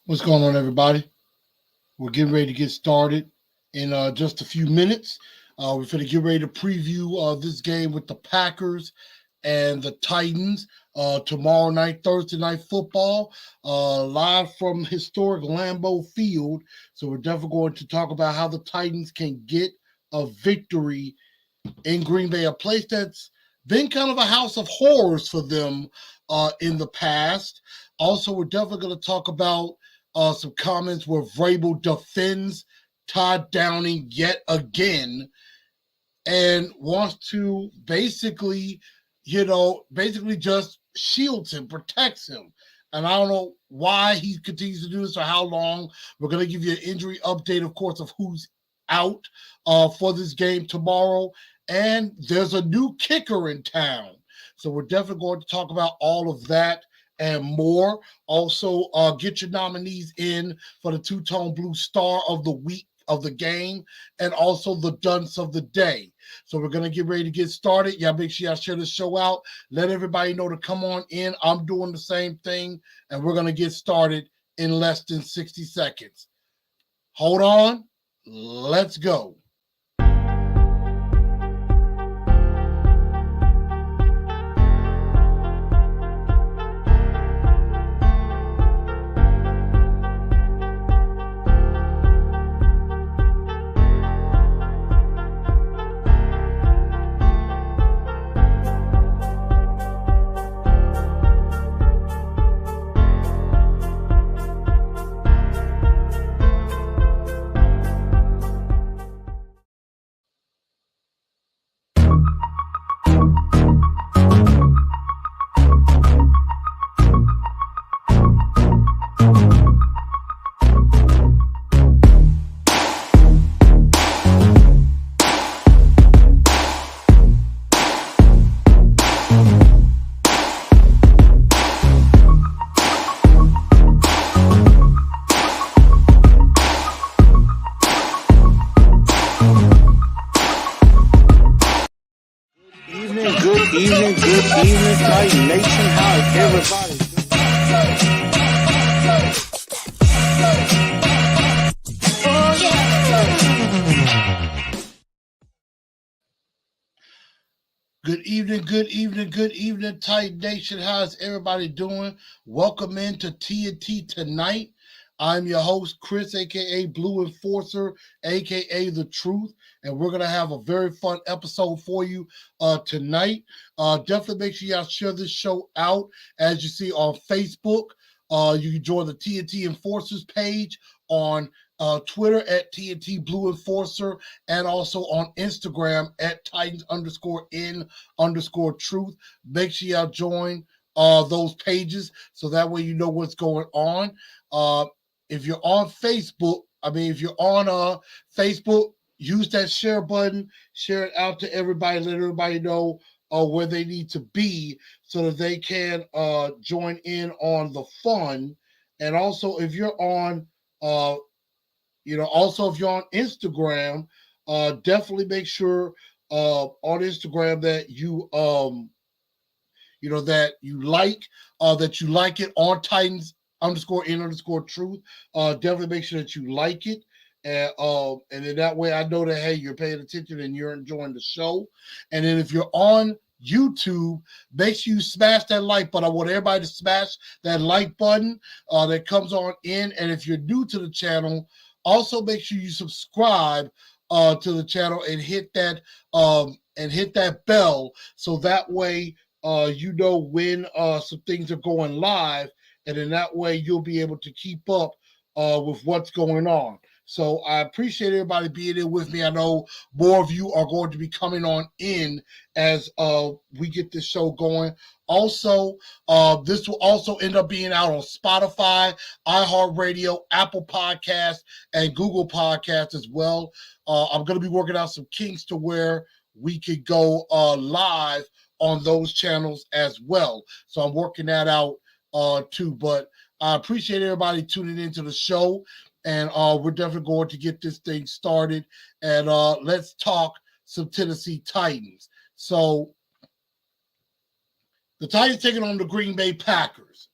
What's going on, everybody? We're getting ready to get started in just a few minutes. We're going to get ready to preview this game with the Packers and the Titans tomorrow night, Thursday night football, live from historic Lambeau Field. So we're definitely going to talk about how the Titans can get a victory in Green Bay, a place that's been kind of a house of horrors for them in the past. Also, we're definitely going to talk about some comments where Vrabel defends Todd Downing yet again and wants to basically just shields him, protects him. And I don't know why he continues to do this or how long. We're going to give you an injury update, of course, of who's out for this game tomorrow. And there's a new kicker in town. So we're definitely going to talk about all of that and more. Also, get your nominees in for the Two-Tone Blue Star of the Week of the game and also the Dunce of the Day. So we're going to get ready to get started. Y'all make sure y'all share the show out. Let everybody know to come on in. I'm doing the same thing, and we're going to get started in less than 60 seconds. Hold on. Let's go. Good evening, Titan Nation. How's everybody? Good evening, Titan Nation. How's everybody doing? Welcome into TNT tonight. I'm your host, Chris, a.k.a. Blue Enforcer, a.k.a. The Truth, and we're going to have a very fun episode for you tonight. Definitely make sure y'all share this show out. As you see on Facebook, you can join the TNT Enforcers page on Twitter at TNT Blue Enforcer, and also on Instagram at Titans_in_truth. Make sure y'all join those pages so that way you know what's going on. If you're on Facebook, Facebook, use that share button, share it out to everybody, let everybody know where they need to be so that they can join in on the fun. And also, if you're on, if you're on Instagram, definitely make sure on Instagram that that you like it on Titans_in_truth. Definitely make sure that you like it. And then that way I know that, hey, you're paying attention and you're enjoying the show. And then if you're on YouTube, make sure you smash that like button. I want everybody to smash that like button that comes on in. And if you're new to the channel, also make sure you subscribe to the channel and hit that bell so that way you know when some things are going live, and then that way you'll be able to keep up with what's going on. So I appreciate everybody being there with me. I know more of you are going to be coming on in as we get this show going. Also, this will also end up being out on Spotify, iHeartRadio, Apple Podcasts, and Google Podcasts as well. I'm going to be working out some kinks to where we could go live on those channels as well. So I'm working that out too. But I appreciate everybody tuning into the show. And we're definitely going to get this thing started. And let's talk some Tennessee Titans. So the Titans taking on the Green Bay Packers.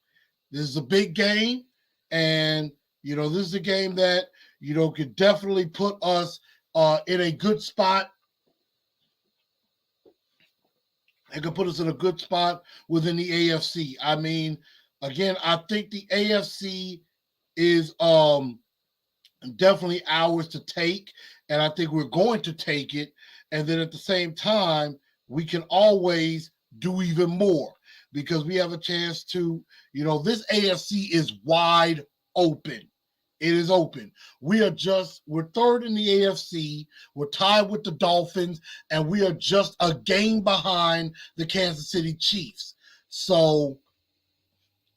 This is a big game. And This is a game that, could definitely put us in a good spot. It could put us in a good spot within the AFC. I mean, again, I think the AFC is definitely ours to take, and I think we're going to take it. And then at the same time, we can always do even more because we have a chance to, this AFC is wide open. It is open. We're third in the AFC. We're tied with the Dolphins, and we are just a game behind the Kansas City Chiefs. So,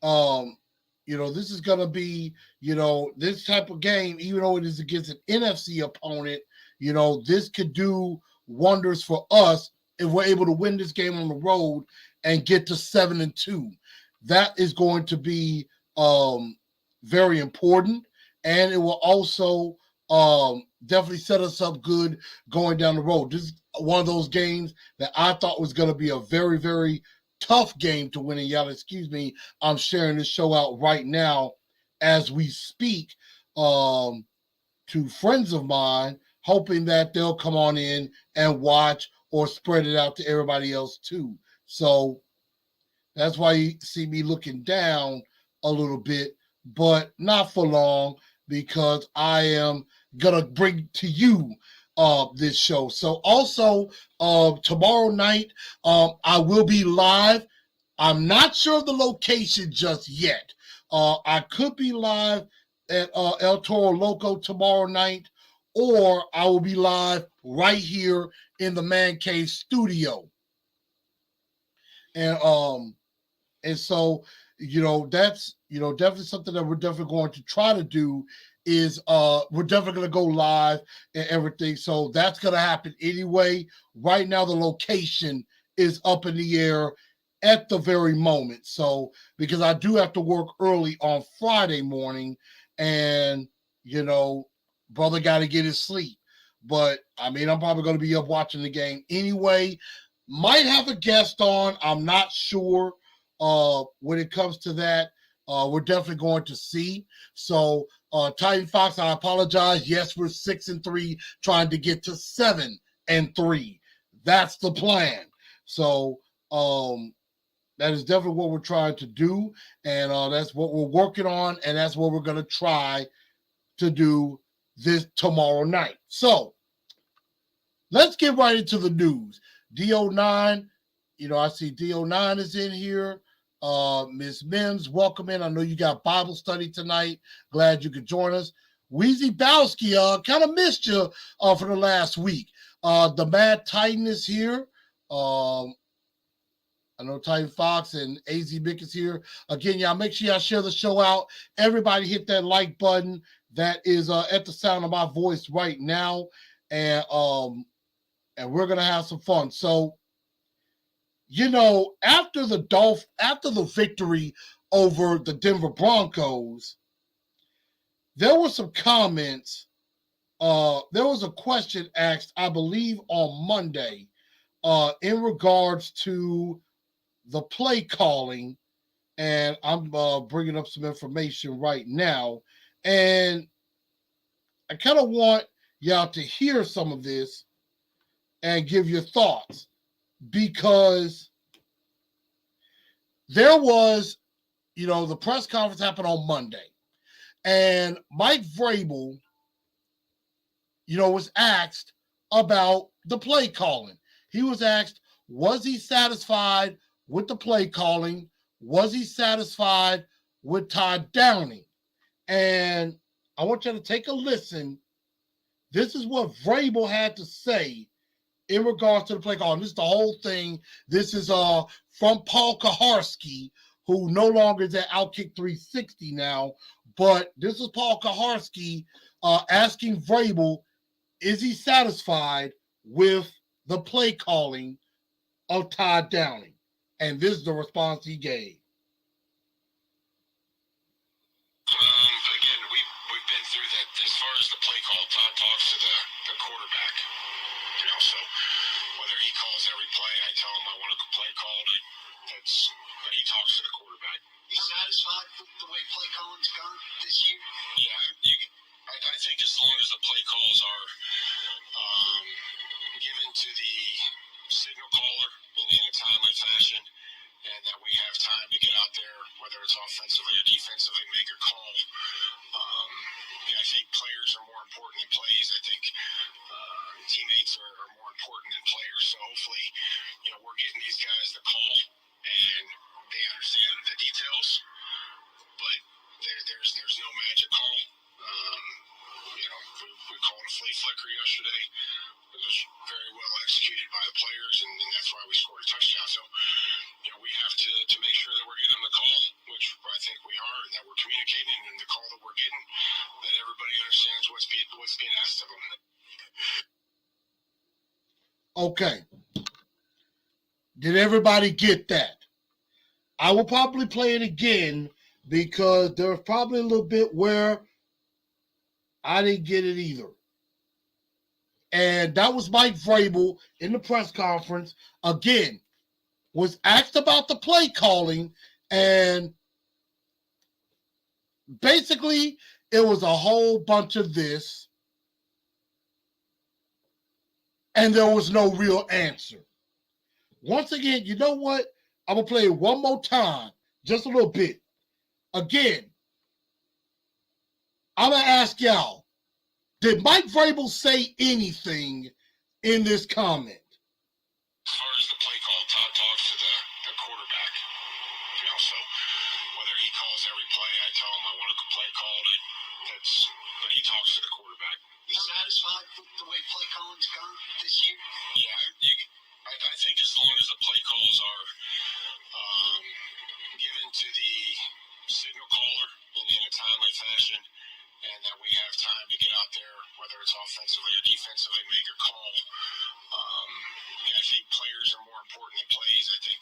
this is going to be, this type of game, even though it is against an NFC opponent, this could do wonders for us if we're able to win this game on the road and get to 7-2. That is going to be very important, and it will also definitely set us up good going down the road. This is one of those games that I thought was going to be a very, very tough game to win. And y'all, excuse me, I'm sharing this show out right now as we speak to friends of mine, hoping that they'll come on in and watch or spread it out to everybody else too. So that's why you see me looking down a little bit, but not for long, because I am going to bring to you this show. So also tomorrow night, I will be live. I'm not sure of the location just yet. I could be live at El Toro Loco tomorrow night, or I will be live right here in the Man Cave studio. And so, that's, definitely something that we're definitely going to try to do is we're definitely going to go live and everything. So that's going to happen anyway. Right now, the location is up in the air at the very moment. So, because I do have to work early on Friday morning, and, brother got to get his sleep. But, I mean, I'm probably going to be up watching the game anyway. Might have a guest on. I'm not sure. When it comes to that, we're definitely going to see. So, Titan Fox, I apologize. Yes, we're 6-3, trying to get to 7-3. That's the plan. So, that is definitely what we're trying to do, and that's what we're working on, and that's what we're going to try to do this tomorrow night. So, let's get right into the news. DO9, I see DO9 is in here. Ms. Mims, welcome in. I know you got Bible study tonight. Glad you could join us. Weezy Bowski, kind of missed you for the last week. The Mad Titan is here. I know Titan Fox and AZ Mick is here. Again, y'all, make sure y'all share the show out. Everybody hit that like button that is at the sound of my voice right now. And we're going to have some fun. So, after the victory over the Denver Broncos, there were some comments. There was a question asked, I believe, on Monday in regards to the play calling. And I'm bringing up some information right now. And I kind of want y'all to hear some of this and give your thoughts, because there was, the press conference happened on Monday, and Mike Vrabel, was asked about the play calling. He was asked, was he satisfied with the play calling? Was he satisfied with Todd Downing? And I want you to take a listen. This is what Vrabel had to say in regards to the play call. And this is the whole thing. This is from Paul Kaharski, who no longer is at Outkick 360 now. But this is Paul Kaharski asking Vrabel, is he satisfied with the play calling of Todd Downing? And this is the response he gave. Again, we've been through that. As far as the play call, Todd talks to the quarterback. So whether he calls every play, I tell him I want a play called. That's but he talks to the quarterback. You satisfied with the way play calling's gone this year? Yeah, I think as long as the play calls are given to the signal caller in a timely fashion, and that we have time to get out there, whether it's offensively or defensively, make a call. I think players are more important than plays. I think teammates are more important than players. So hopefully, we're getting these guys the call, and they understand the details. But there's no magic call. We called a flea flicker yesterday. It was very well executed by the players, and that's why we scored a touchdown. So, we have to make sure that we're getting the call, which I think we are, and that we're communicating, and the call that we're getting, that everybody understands what's being asked of them. Okay. Did everybody get that? I will probably play it again because there's probably a little bit where I didn't get it either. And that was Mike Vrabel in the press conference. Again, was asked about the play calling, and basically it was a whole bunch of this, and there was no real answer. Once again, you know what? I'm going to play it one more time, just a little bit. Again, I'm going to ask y'all, did Mike Vrabel say anything in this comment? As far as the play call, Todd talks to the quarterback. So whether he calls every play, I tell him I want a play call. But he talks to the quarterback. You satisfied with the way play calling's gone this year? Yeah, I think as long as the play calls are given to the signal caller in a timely fashion, and that we have time to get out there, whether it's offensively or defensively, make a call. I think players are more important than plays. I think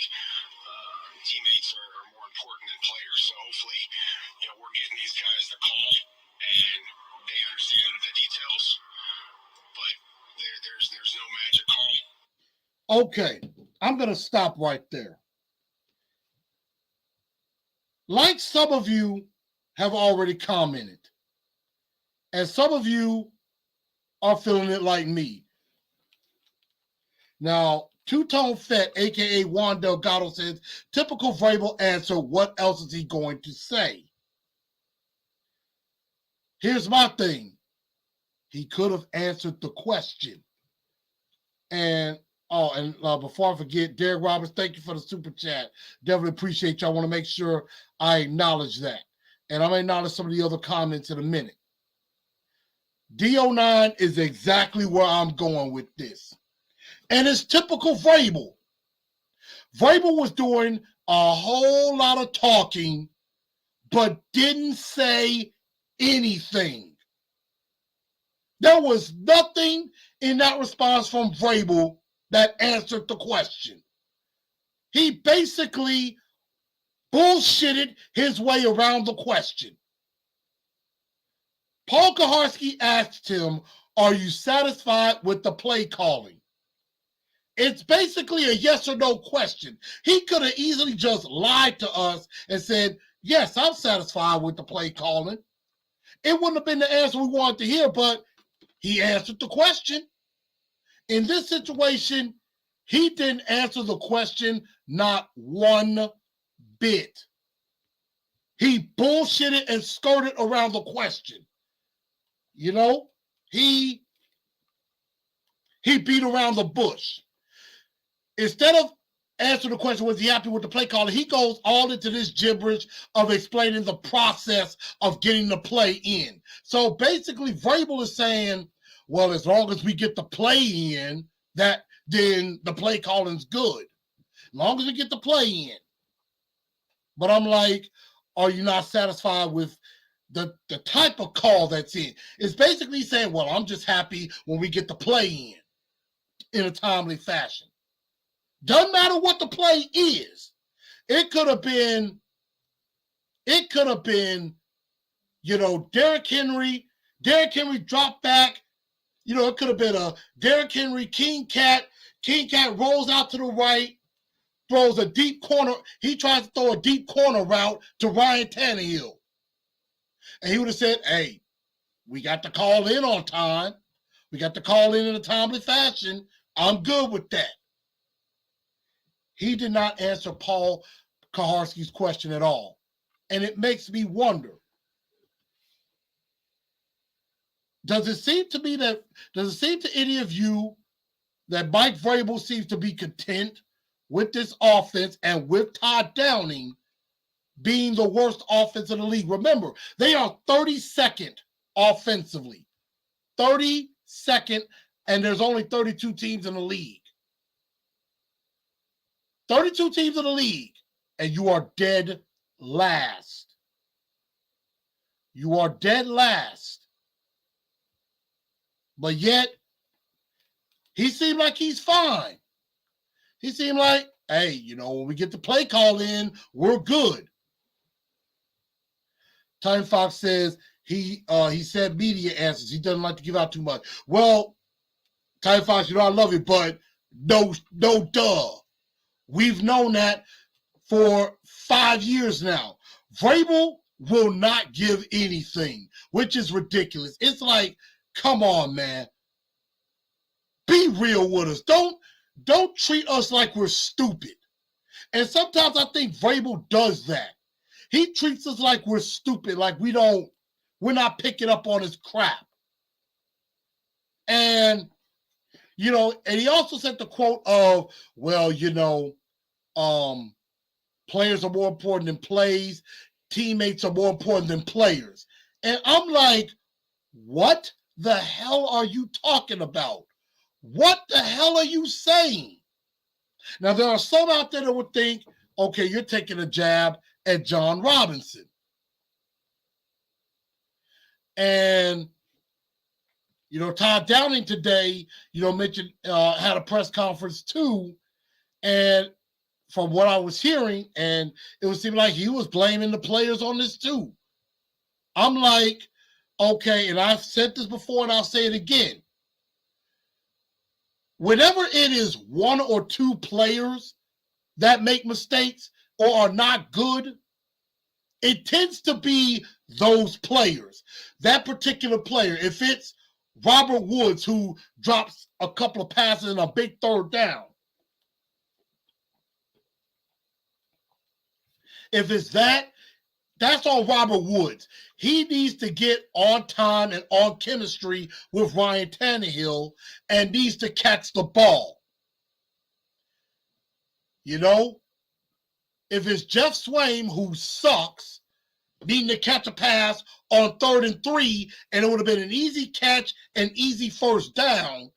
teammates are more important than players. So hopefully, we're getting these guys the call, and they understand the details. But there's no magic call. Okay, I'm going to stop right there. Like some of you have already commented, and some of you are feeling it like me. Now, Two-Tone Fett, a.k.a. Juan Delgado, says, typical Vrabel answer, what else is he going to say? Here's my thing. He could have answered the question. And before I forget, Derek Roberts, thank you for the super chat. Definitely appreciate you. I want to make sure I acknowledge that. And I'm going to acknowledge some of the other comments in a minute. D09 is exactly where I'm going with this. And it's typical Vrabel. Vrabel was doing a whole lot of talking, but didn't say anything. There was nothing in that response from Vrabel that answered the question. He basically bullshitted his way around the question. Paul Kaharski asked him, are you satisfied with the play calling? It's basically a yes or no question. He could have easily just lied to us and said, yes, I'm satisfied with the play calling. It wouldn't have been the answer we wanted to hear, but he answered the question. In this situation, he didn't answer the question not one bit. He bullshitted and skirted around the question. He beat around the bush. Instead of answering the question, was he happy with the play caller, he goes all into this gibberish of explaining the process of getting the play in. So basically, Vrabel is saying, well, as long as we get the play in, then the play calling's good. As long as we get the play in. But I'm like, are you not satisfied with the type of call that's in? It's basically saying, well, I'm just happy when we get the play in a timely fashion. Doesn't matter what the play is. It could have been, Derrick Henry dropped back. It could have been a Derrick Henry King Cat rolls out to the right, throws a deep corner. He tries to throw a deep corner route to Ryan Tannehill. And he would have said, hey, we got to call in on time. We got to call in a timely fashion. I'm good with that. He did not answer Paul Kaharski's question at all. And it makes me wonder, does it seem to any of you that Mike Vrabel seems to be content with this offense and with Todd Downing being the worst offense in the league? Remember, they are 32nd offensively. 32nd, and there's only 32 teams in the league. 32 teams in the league, and you are dead last. You are dead last. But yet, he seemed like he's fine. He seemed like, hey, when we get the play call in, we're good. Time Fox says he said media answers. He doesn't like to give out too much. Well, Time Fox, I love it, but no duh. We've known that for 5 years now. Vrabel will not give anything, which is ridiculous. It's like, come on, man. Be real with us. Don't treat us like we're stupid. And sometimes I think Vrabel does that. He treats us like we're stupid, like we're not picking up on his crap. And, and he also said the quote of, well, players are more important than plays. Teammates are more important than players. And I'm like, what the hell are you talking about? What the hell are you saying? Now, there are some out there that would think, okay, you're taking a jab at John Robinson. And, Todd Downing today, mentioned, had a press conference too. And from what I was hearing, and it would seem like he was blaming the players on this too. I'm like, okay, and I've said this before and I'll say it again. Whenever it is one or two players that make mistakes or are not good, it tends to be those players. That particular player, if it's Robert Woods who drops a couple of passes and a big third down, if it's that's on Robert Woods. He needs to get on time and on chemistry with Ryan Tannehill and needs to catch the ball. If it's Jeff Swaim who sucks, needing to catch a pass on 3rd and 3, and it would have been an easy catch and easy first down,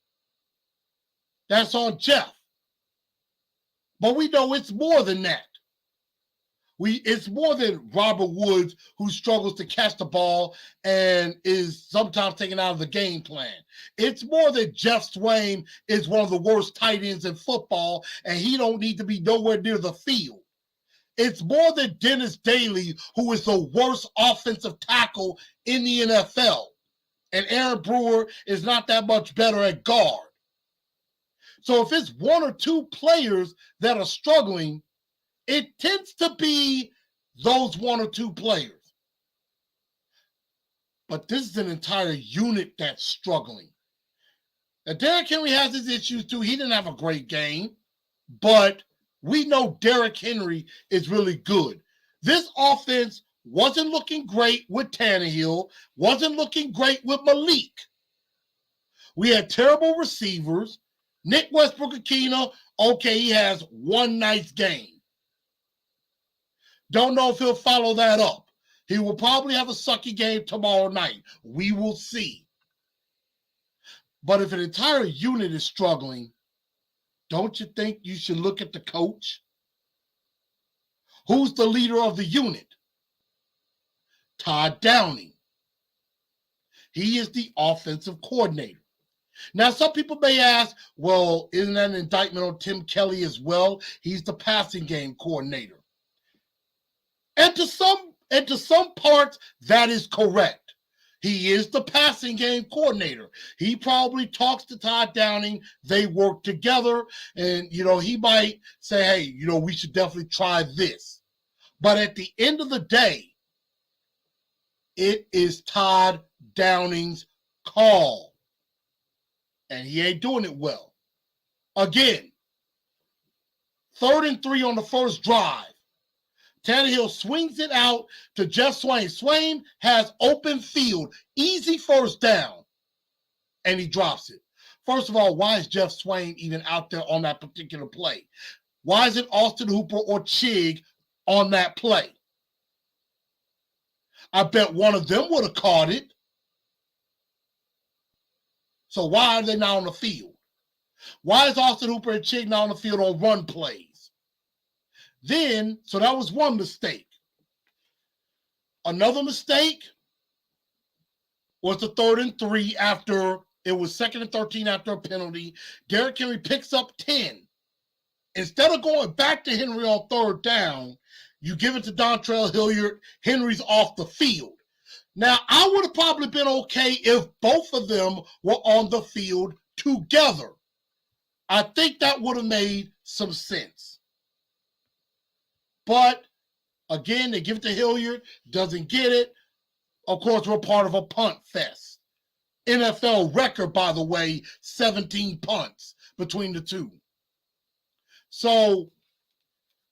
that's on Jeff. But we know it's more than that. It's more than Robert Woods who struggles to catch the ball and is sometimes taken out of the game plan. It's more than Jeff Swaim is one of the worst tight ends in football and he don't need to be nowhere near the field. It's more than Dennis Daly, who is the worst offensive tackle in the NFL. And Aaron Brewer is not that much better at guard. So if it's one or two players that are struggling, it tends to be those one or two players. But this is an entire unit that's struggling. Now, Derrick Henry has his issues too. He didn't have a great game, but we know Derrick Henry is really good. This offense wasn't looking great with Tannehill, wasn't looking great with Malik. We had terrible receivers. Nick Westbrook-Akina, okay, he has one nice game. Don't know if he'll follow that up. He will probably have a sucky game tomorrow night. We will see. But if an entire unit is struggling, don't you think you should look at the coach? Who's the leader of the unit? Todd Downing. He is the offensive coordinator. Now, some people may ask, well, isn't that an indictment on Tim Kelly as well? He's the passing game coordinator. And to some parts, that is correct. He is the passing game coordinator. He probably talks to Todd Downing. They work together. And, he might say, hey, we should definitely try this. But at the end of the day, it is Todd Downing's call. And he ain't doing it well. Again, 3rd and 3 on the first drive. Tannehill swings it out to Jeff Swain. Swain has open field, easy first down, and he drops it. First of all, why is Jeff Swain even out there on that particular play? Why isn't Austin Hooper or Chig on that play? I bet one of them would have caught it. So why are they not on the field? Why is Austin Hooper and Chig not on the field on run plays? Then, so that was one mistake. Another mistake was the 3rd and 3 after it was 2nd and 13 after a penalty. Derrick Henry picks up 10. Instead of going back to Henry on 3rd down, you give it to Dontrell Hilliard. Henry's off the field. Now, I would have probably been okay if both of them were on the field together. I think that would have made some sense. But, again, they give it to Hilliard, doesn't get it. Of course, we're part of a punt fest. NFL record, by the way, 17 punts between the two. So,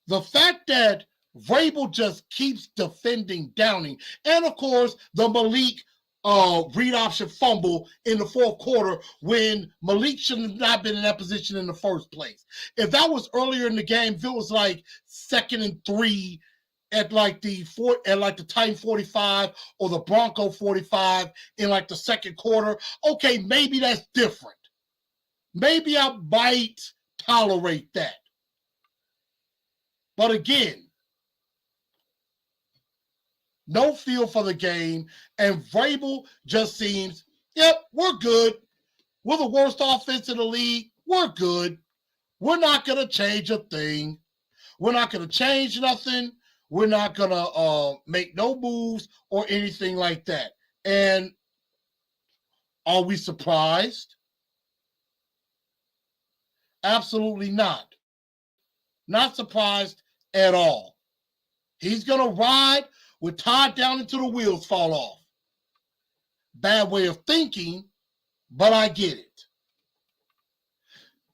the fact that Vrabel just keeps defending Downing, and, of course, the Malik read option fumble in the 4th quarter when Malik should have not been in that position in the first place. If that was earlier in the game, if it was like 2nd and 3 at like the Titan 45 or the Bronco 45 in like the 2nd quarter, okay, maybe that's different. Maybe I might tolerate that. But again, no feel for the game, and Vrabel just seems, yep, we're good. We're the worst offense in the league. We're good. We're not going to change a thing. We're not going to change nothing. We're not going to make no moves or anything like that. And are we surprised? Absolutely not. Not surprised at all. He's going to ride with Todd Downing until the wheels fall off. Bad way of thinking, but I get it.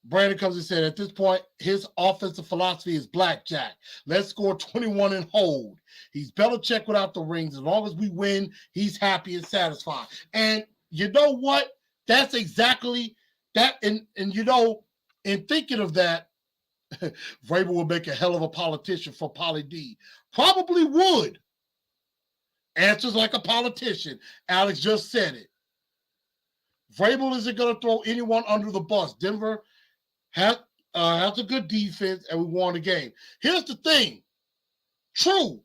Brandon comes and said, at this point, his offensive philosophy is blackjack. Let's score 21 and hold. He's Belichick without the rings. As long as we win, he's happy and satisfied. And you know what? That's exactly that. And in thinking of that, Vrabel would make a hell of a politician for Polly D. Probably would. Answers like a politician. Alex just said it. Vrabel isn't going to throw anyone under the bus. Denver has a good defense, and we won the game. Here's the thing. True.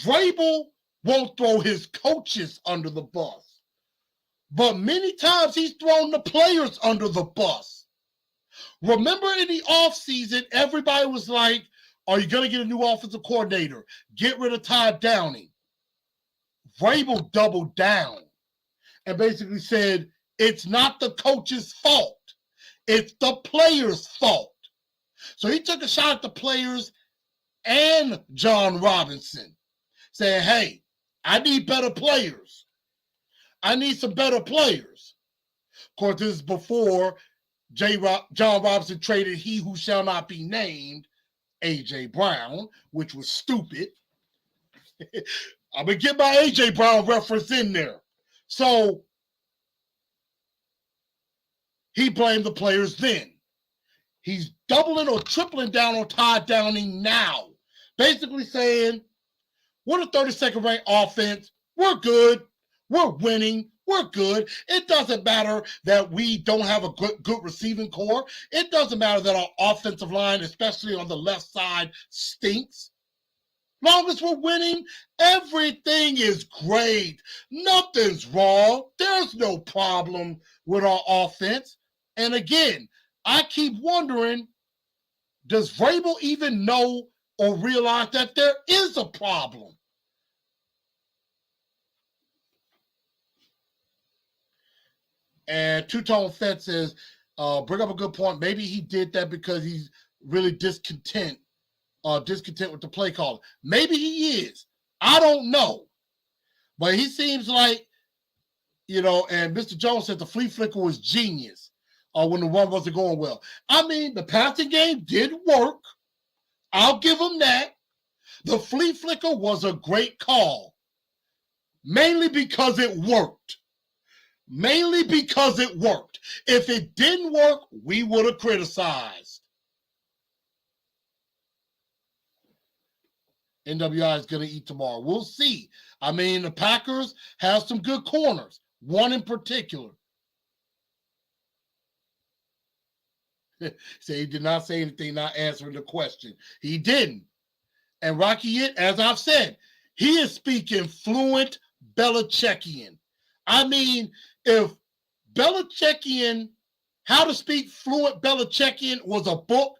Vrabel won't throw his coaches under the bus. But many times he's thrown the players under the bus. Remember in the offseason, everybody was like, are you going to get a new offensive coordinator? Get rid of Todd Downing. Vrabel doubled down and basically said, it's not the coach's fault. It's the players' fault. So he took a shot at the players and John Robinson, saying, hey, I need better players. I need some better players. Of course, this is before John Robinson traded he who shall not be named, A.J. Brown, which was stupid. I'm going to get my A.J. Brown reference in there. So he blamed the players then. He's doubling or tripling down on Todd Downing now. Basically saying, we're the 32nd ranked offense. We're good. We're winning. We're good. It doesn't matter that we don't have a good receiving core. It doesn't matter that our offensive line, especially on the left side, stinks. Long as we're winning, everything is great. Nothing's wrong. There's no problem with our offense. And again, I keep wondering, does Vrabel even know or realize that there is a problem? And Two-Tone Fett says, bring up a good point. Maybe he did that because he's really discontent with the play caller. Maybe he is. I don't know. But he seems like, and Mr. Jones said the flea flicker was genius when the run wasn't going well. I mean, the passing game did work. I'll give him that. The flea flicker was a great call. Mainly because it worked. If it didn't work, we would have criticized. NWI is going to eat tomorrow. We'll see. I mean, the Packers have some good corners. One in particular. He did not say anything, not answering the question. He didn't. And Rocky, as I've said, he is speaking fluent Belichickian. I mean, if Belichickian, How to Speak Fluent Belichickian was a book,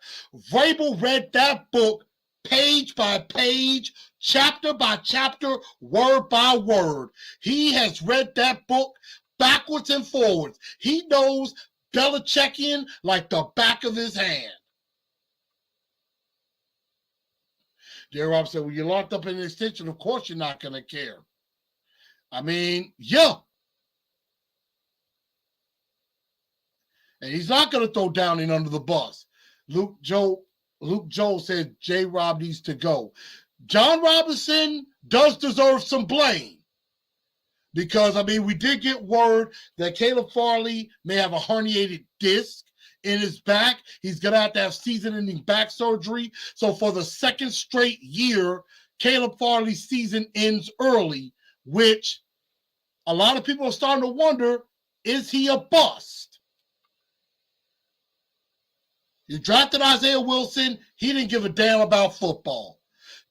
Vrabel read that book page by page, chapter by chapter, word by word. He has read that book backwards and forwards. He knows Belichickian like the back of his hand. Dear Rob said, well, you're locked up in an extension. Of course you're not going to care. I mean, yeah. And he's not going to throw Downing under the bus. Luke Joel said J-Rob needs to go. John Robinson does deserve some blame. Because, I mean, we did get word that Caleb Farley may have a herniated disc in his back. He's going to have season-ending back surgery. So for the second straight year, Caleb Farley's season ends early, which a lot of people are starting to wonder, is he a bust? You drafted Isaiah Wilson. He didn't give a damn about football.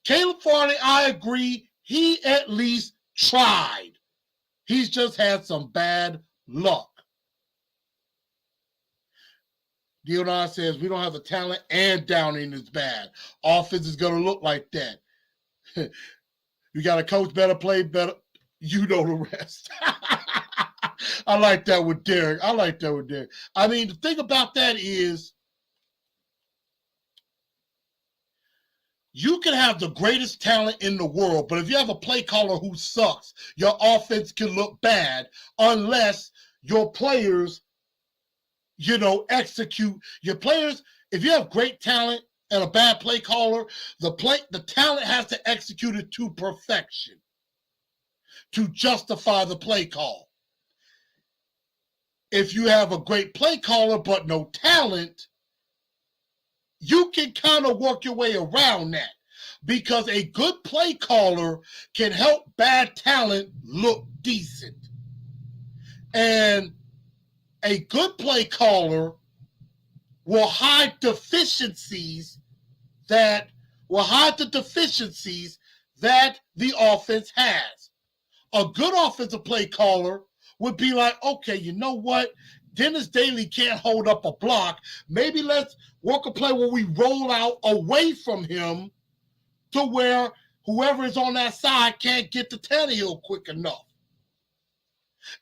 Caleb Farley, I agree, he at least tried. He's just had some bad luck. Dionard says, we don't have the talent and Downing is bad. Offense is going to look like that. You got to coach better, play better. You know the rest. I like that with Derek. I mean, the thing about that is you can have the greatest talent in the world, but if you have a play caller who sucks, your offense can look bad unless your players, execute. Your players, if you have great talent and a bad play caller, the talent has to execute it to perfection to justify the play call. If you have a great play caller but no talent, you can kind of work your way around that because a good play caller can help bad talent look decent. And a good play caller will hide deficiencies that the offense has. A good offensive play caller would be like, okay, you know what? Dennis Daly can't hold up a block. Maybe let's work a play where we roll out away from him to where whoever is on that side can't get to Tannehill quick enough.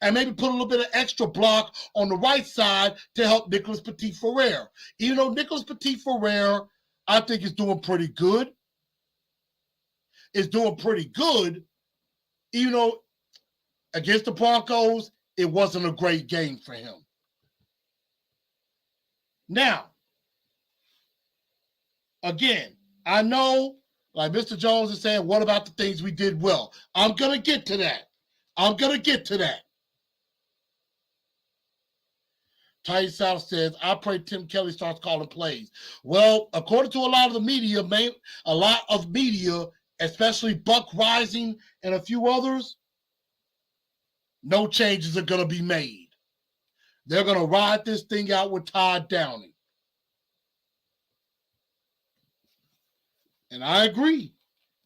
And maybe put a little bit of extra block on the right side to help Nicholas Petit-Frere. Even though Nicholas Petit-Frere, I think, is doing pretty good. Even though against the Broncos, it wasn't a great game for him. Now, again, I know, like Mr. Jones is saying, what about the things we did well? I'm going to get to that. Ty South says, I pray Tim Kelly starts calling plays. Well, according to a lot of media, especially Buck Rising and a few others, no changes are going to be made. They're going to ride this thing out with Todd Downing. And I agree.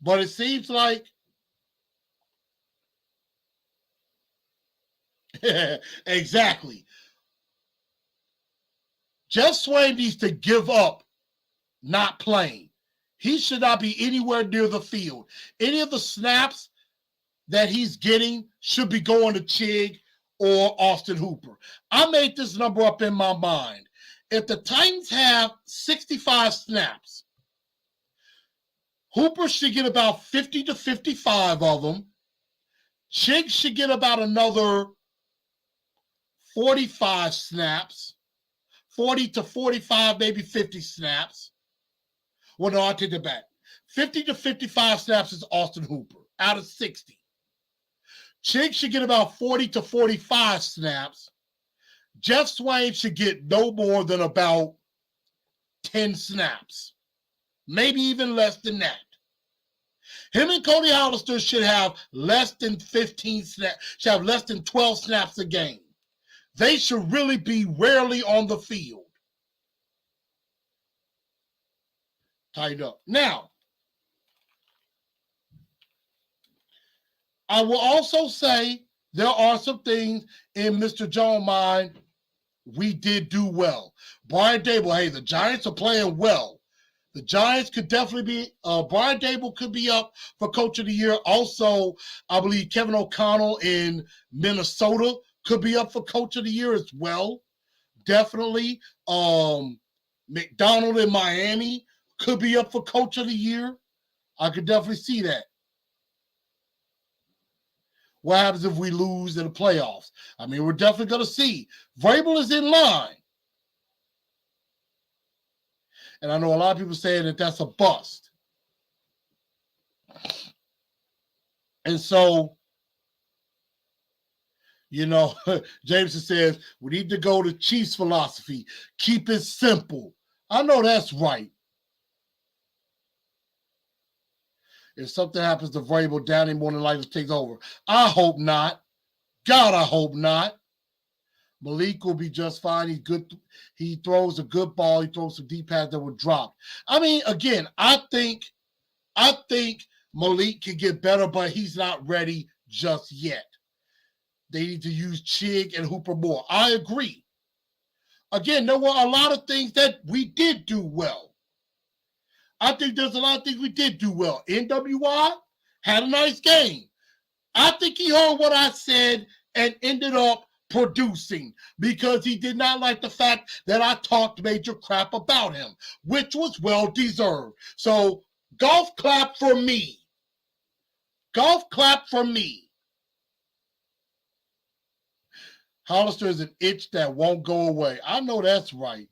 But it seems like exactly. Jeff Swain needs to give up not playing. He should not be anywhere near the field. Any of the snaps that he's getting should be going to Chig or Austin Hooper. I made this number up in my mind. If the Titans have 65 snaps, Hooper should get about 50 to 55 of them. Chig should get about another 45 snaps, 40 to 45, maybe 50 snaps. Well, no, I take it back. 50 to 55 snaps is Austin Hooper out of 60. Chig should get about 40 to 45 snaps. Jeff Swain should get no more than about 10 snaps, maybe even less than that. Him and Cody Hollister should have less than 15 snaps, should have less than 12 snaps a game. They should really be rarely on the field. Tied up. Now, I will also say there are some things in Mr. Jones' mind we did do well. Brian Dable, hey, the Giants are playing well. The Giants could definitely be, Brian Dable could be up for Coach of the Year. Also, I believe Kevin O'Connell in Minnesota could be up for Coach of the Year as well. Definitely. McDonald in Miami could be up for Coach of the Year. I could definitely see that. What happens if we lose in the playoffs? I mean, we're definitely going to see. Vrabel is in line. And I know a lot of people saying that that's a bust. And so, you know, Jameson says, we need to go to Chiefs philosophy. Keep it simple. I know that's right. If something happens to Vrabel, Danny more than likely takes over. I hope not. God, I hope not. Malik will be just fine. He's good. He throws a good ball. He throws some deep passes that will drop. I mean, again, I think Malik can get better, but he's not ready just yet. They need to use Chig and Hooper more. I agree. Again, there were a lot of things that we did do well. I think there's a lot of things we did do well. NWI had a nice game. I think he heard what I said and ended up producing because he did not like the fact that I talked major crap about him, which was well-deserved. So, golf clap for me. Golf clap for me. Hollister is an itch that won't go away. I know that's right.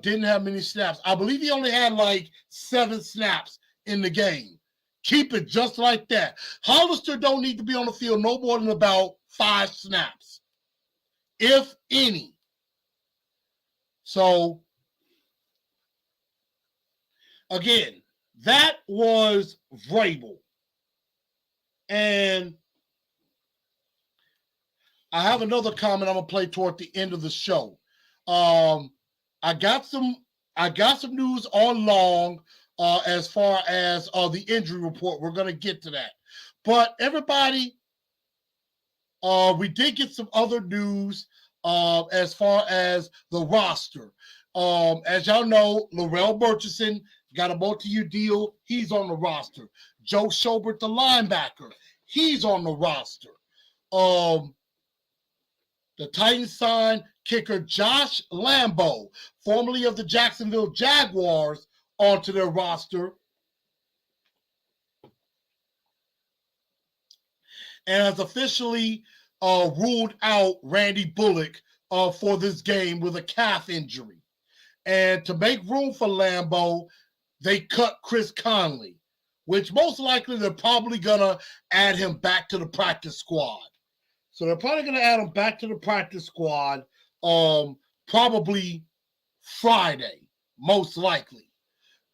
Didn't have many snaps. I believe he only had like 7 snaps in the game. Keep it just like that. Hollister don't need to be on the field no more than about 5 snaps, if any. So, again, that was Vrabel. And I have another comment I'm going to play toward the end of the show. I got some news on Long as far as the injury report. We're going to get to that. But everybody, we did get some other news as far as the roster. As y'all know, Larrell Murchison got a multi-year deal. He's on the roster. Joe Schobert, the linebacker, he's on the roster. The Titans signed kicker Josh Lambeau, formerly of the Jacksonville Jaguars, onto their roster. And has officially ruled out Randy Bullock for this game with a calf injury. And to make room for Lambeau, they cut Chris Conley, which most likely they're probably going to add him back to the practice squad. So they're probably going to add him back to the practice squad probably Friday, most likely.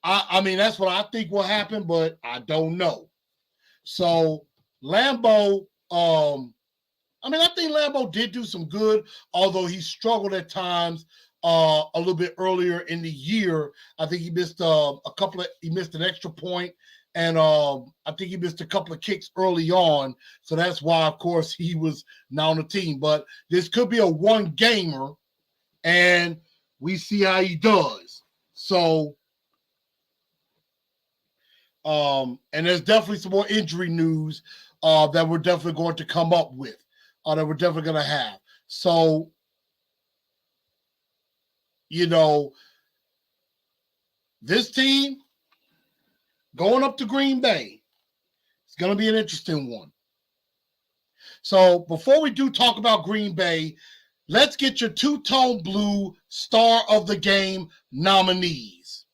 I mean, that's what I think will happen, but I don't know. So Lambeau, I think Lambeau did do some good, although he struggled at times a little bit earlier in the year. I think he missed he missed an extra point. And I think he missed a couple of kicks early on. So that's why, of course, he was not on the team. But this could be a one-gamer, and we see how he does. So, and there's definitely some more injury news that we're definitely going to come up with. that we're definitely going to have. So, you know, this team going up to Green Bay, it's going to be an interesting one. So before we do talk about Green Bay, let's get your two-tone blue star of the game nominees.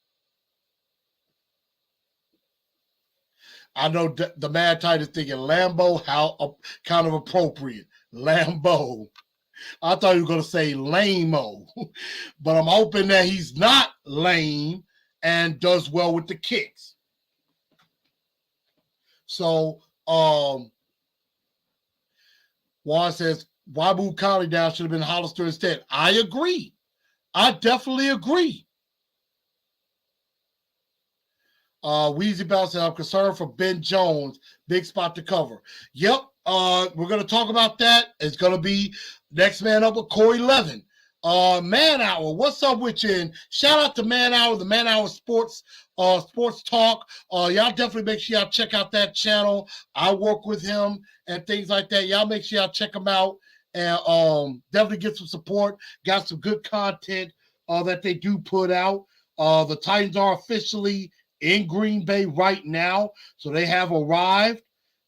I know the Mad Tide is thinking Lambeau, how kind of appropriate. Lambeau. I thought you were going to say lame-o, but I'm hoping that he's not lame and does well with the kicks. So, Juan says, Wabu County down should have been Hollister instead. I agree. I definitely agree. Wheezy Bounce said, I'm concerned for Ben Jones. Big spot to cover. Yep. We're going to talk about that. It's going to be next man up with Corey Levin. Man Hour, what's up with you? And shout out to Man Hour, the Man Hour Sports Talk. Y'all definitely make sure y'all check out that channel. I work with him and things like that. Y'all make sure y'all check him out and definitely get some support. Got some good content that they do put out. The Titans are officially in Green Bay right now, so they have arrived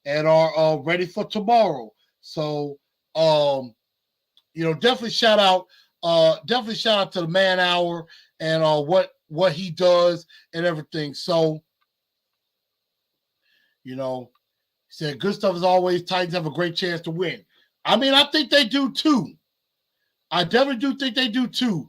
and are ready for tomorrow. So, definitely shout out to the Man Hour and what he does and everything. So, he said good stuff as always. Titans have a great chance to win. I mean, I think they do too. I definitely do think they do too.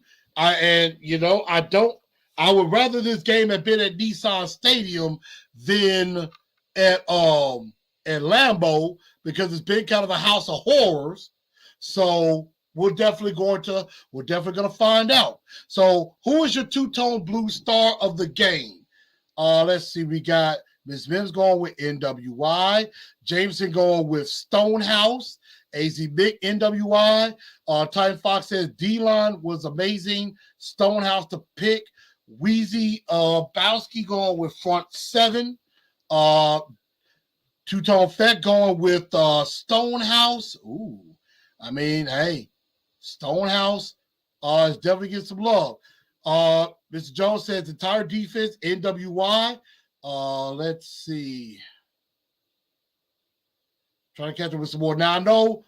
I would rather this game had been at Nissan Stadium than at Lambeau because it's been kind of a house of horrors. So we're definitely going to find out. So who is your two-tone blue star of the game? Let's see. We got Ms. Mims going with NWI, Jameson going with Stonehouse, AZ Mick NWI. Titan Fox says D-line was amazing. Stonehouse to pick. Wheezy Bowski going with front seven. Two-tone Fett going with Stonehouse. Ooh, I mean, hey, Stonehouse is definitely getting some love. Mr. Jones says entire defense, NWI. Let's see. Trying to catch up with some more. Now I know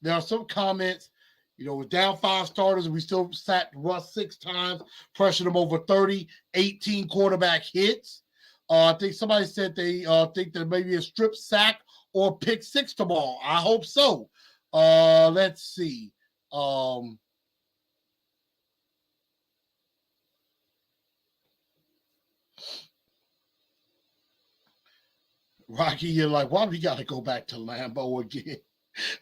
there are some comments. With down 5 starters, we still sacked Russ 6 times, pressured him over 30, 18 quarterback hits. I think somebody said they think that maybe a strip sack or pick 6 tomorrow. I hope so. Let's see. Rocky, you're like, why we got to go back to Lambeau again?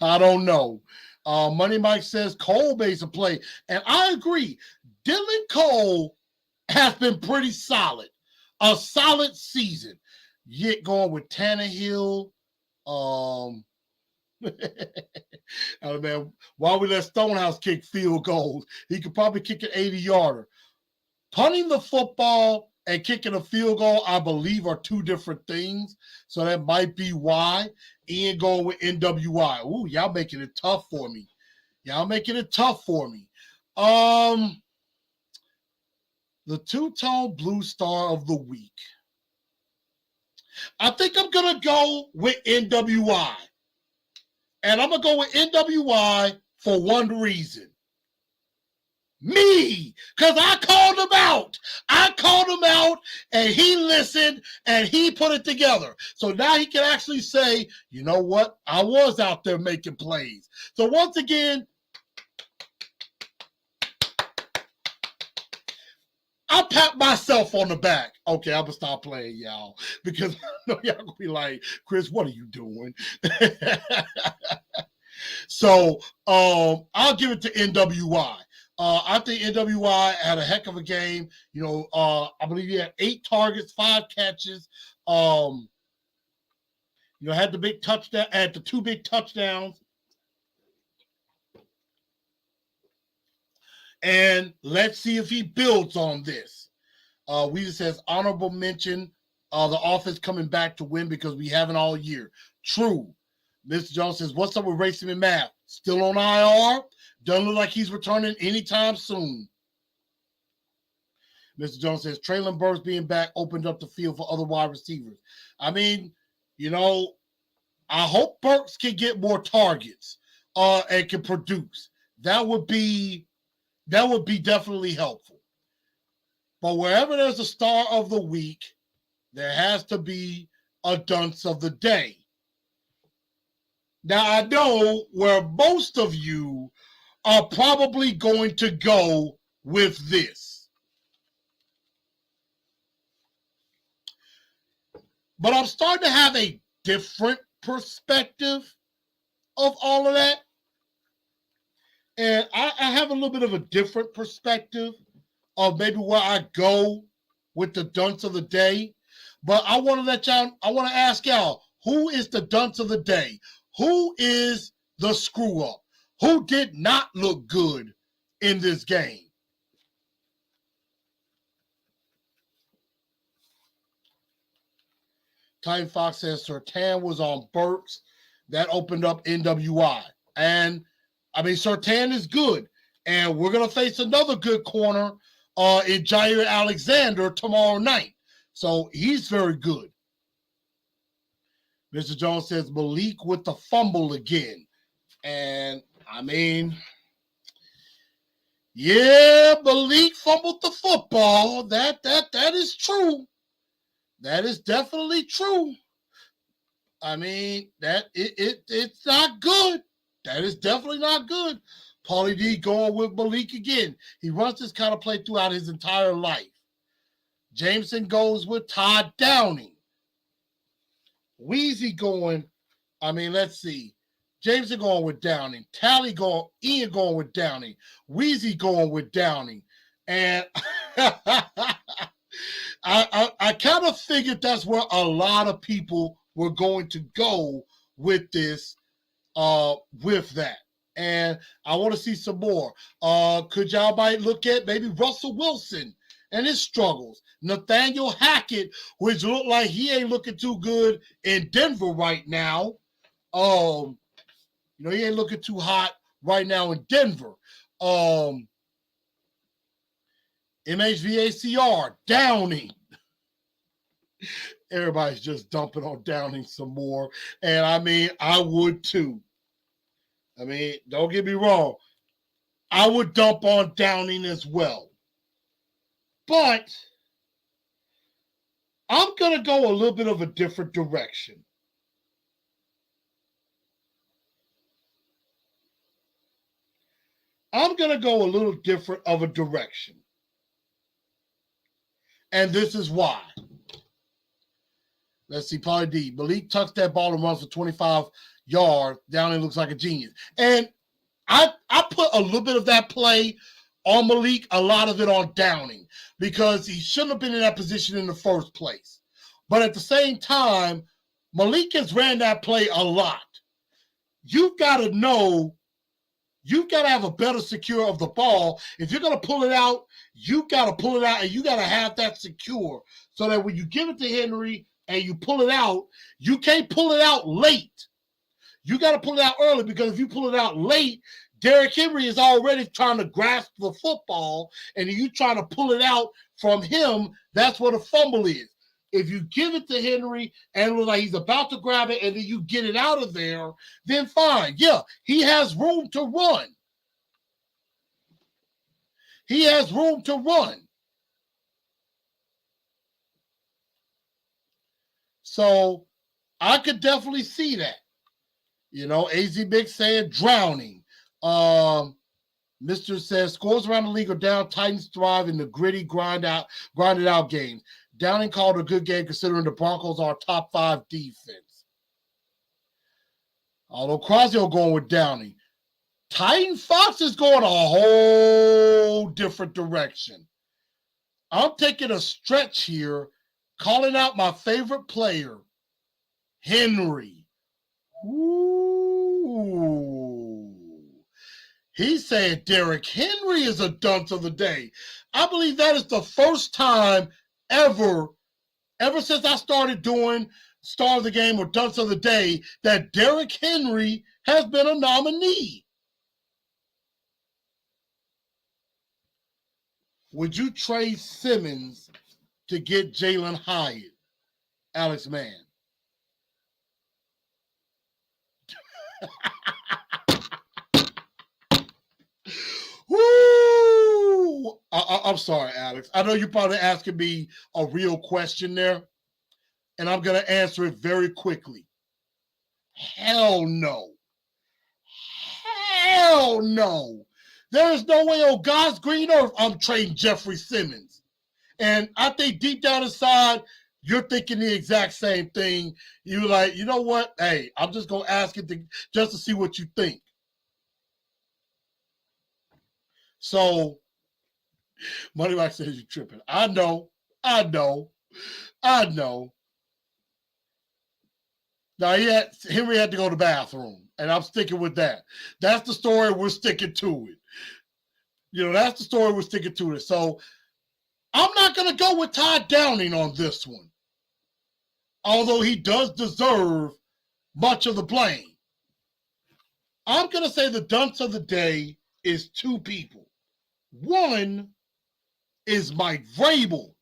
I don't know. Money Mike says Cole makes a play. And I agree. Dylan Cole has been pretty solid. A solid season. Yet going with Tannehill. Oh, man, while we let Stonehouse kick field goals, he could probably kick an 80-yarder. Punting the football and kicking a field goal, I believe, are 2 different things. So that might be why. Ian going with NWI. Ooh, y'all making it tough for me. The two-tone blue star of the week. I think I'm going to go with NWI. And I'm going to go with NWI for one reason. Me, because I called him out. And he listened and he put it together. So now he can actually say, you know what? I was out there making plays. So once again, I pat myself on the back. Okay, I'm going to stop playing, y'all, because I know y'all going to be like, Chris, what are you doing? So I'll give it to NWI. I think NWI had a heck of a game. I believe he had 8 targets, 5 catches. Had the big touchdown, had the 2 big touchdowns. And let's see if he builds on this. Weezer says honorable mention the offense coming back to win because we haven't all year. True. Mr. Jones says, what's up with Racing and Math? Still on IR? Doesn't look like he's returning anytime soon. Mr. Jones says, Traylon Burks being back opened up the field for other wide receivers. I mean, you know, I hope Burks can get more targets and can produce. That would be definitely helpful. But wherever there's a star of the week, there has to be a dunce of the day. Now, I know where most of you are probably going to go with this. But I'm starting to have a different perspective of all of that. And I have a little bit of a different perspective of maybe where I go with the dunce of the day. But I want to ask y'all, who is the dunce of the day? Who is the screw up? Who did not look good in this game? Titan Fox says Surtain was on Burks. That opened up NWI. And, I mean, Surtain is good. And we're going to face another good corner in Jair Alexander tomorrow night. So he's very good. Mr. Jones says Malik with the fumble again. And, I mean, yeah, Malik fumbled the football. That is true. That is definitely true. I mean, it's not good. That is definitely not good. Paulie D going with Malik again. He runs this kind of play throughout his entire life. Jameson goes with Todd Downing. Weezy going, I mean, let's see. Jameson going with Downing. Ian going with Downing. Weezy going with Downing. And I kind of figured that's where a lot of people were going to go with this, with that. And I want to see some more. Could y'all might look at maybe Russell Wilson and his struggles. Nathaniel Hackett, which looked like he ain't looking too good in Denver right now. You know, he ain't looking too hot right now in Denver. MHVACR, Downing. Everybody's just dumping on Downing some more. And I mean, I would too. I mean, don't get me wrong. I would dump on Downing as well. But I'm going to go a little bit of a different direction. I'm going to go a little different of a direction. And this is why. Let's see, Paulie D. Malik tucks that ball and runs for 25 yards. Downing looks like a genius. And I put a little bit of that play on Malik, a lot of it on Downing, because he shouldn't have been in that position in the first place. But at the same time, Malik has ran that play a lot. You've got to know, you've got to have a better secure of the ball. If you're going to pull it out, you've got to pull it out, and you got to have that secure so that when you give it to Henry and you pull it out, you can't pull it out late. You got to pull it out early, because if you pull it out late, Derrick Henry is already trying to grasp the football, and you trying to pull it out from him. That's what a fumble is. If you give it to Henry and it looks like he's about to grab it and then you get it out of there, then fine. Yeah, he has room to run. He has room to run. So I could definitely see that. You know, AZ Big saying drowning. Mr. says scores around the league are down. Titans thrive in the gritty, grinded out games. Downing called a good game considering the Broncos are top 5 defense. Although Crosio going with Downing. Titan Fox is going a whole different direction. I'm taking a stretch here, calling out my favorite player, Henry. Ooh. He said Derrick Henry is a dunce of the day. I believe that is the first time ever ever since I started doing Star of the Game or Dunce of the Day, that Derrick Henry has been a nominee. Would you trade Simmons to get Jalen Hyatt, Alex Mann? Woo! I'm sorry, Alex. I know you're probably asking me a real question there, and I'm going to answer it very quickly. Hell no. Hell no. There is no way on God's green earth I'm trading Jeffrey Simmons. And I think deep down inside, you're thinking the exact same thing. You're like, you know what? Hey, I'm just going to ask it just to see what you think. So, Money Mike says you're tripping. I know. Now, Henry had to go to the bathroom, and I'm sticking with that. That's the story. We're sticking to it. That's the story. We're sticking to it. So, I'm not going to go with Todd Downing on this one, although he does deserve much of the blame. I'm going to say the dunce of the day is two people. One is Mike Vrabel.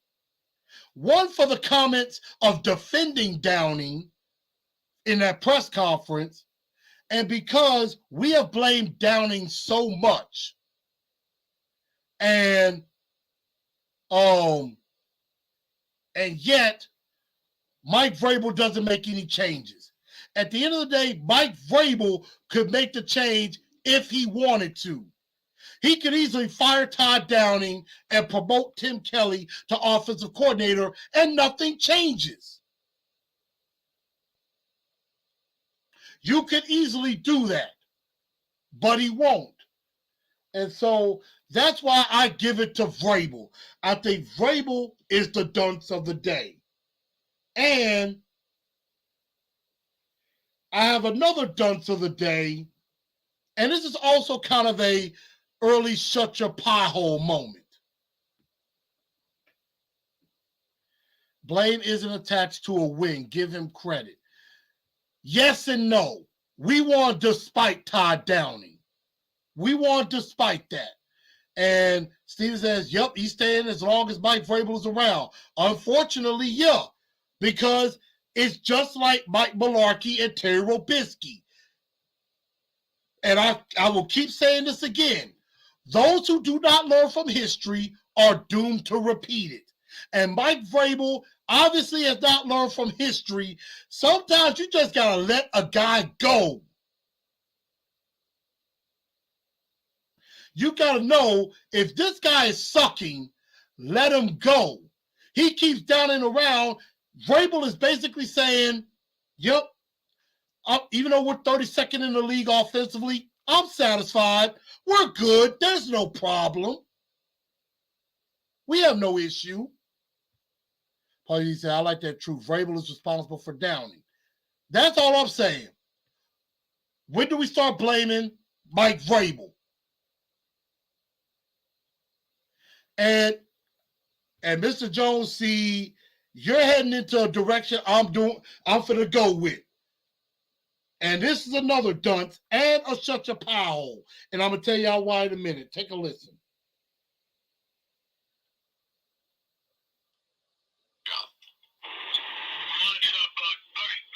One for the comments of defending Downing in that press conference, and because we have blamed Downing so much, and yet Mike Vrabel doesn't make any changes. At the end of the day, Mike Vrabel could make the change if he wanted to. He could easily fire Todd Downing and promote Tim Kelly to offensive coordinator, and nothing changes. You could easily do that, but he won't. And so that's why I give it to Vrabel. I think Vrabel is the dunce of the day. And I have another dunce of the day, and this is also kind of a early shut your pie hole moment. Blame isn't attached to a win. Give him credit. Yes and no. We won despite Todd Downing. We won despite that. And Steven says, yep, he's staying as long as Mike Vrabel is around. Unfortunately, yeah, because it's just like Mike Mularkey and Terry Robisky. And I will keep saying this again. Those who do not learn from history are doomed to repeat it. And Mike Vrabel obviously has not learned from history. Sometimes you just got to let a guy go. You got to know if this guy is sucking, let him go. He keeps downing around. Vrabel is basically saying, yep, even though we're 32nd in the league offensively, I'm satisfied. We're good. There's no problem. We have no issue. Paulie said, I like that truth. Vrabel is responsible for Downing. That's all I'm saying. When do we start blaming Mike Vrabel? And Mr. Jones, see, you're heading into a direction I'm finna go with. And this is another dunce and a shut your pie hole. And I'm going to tell y'all why in a minute. Take a listen.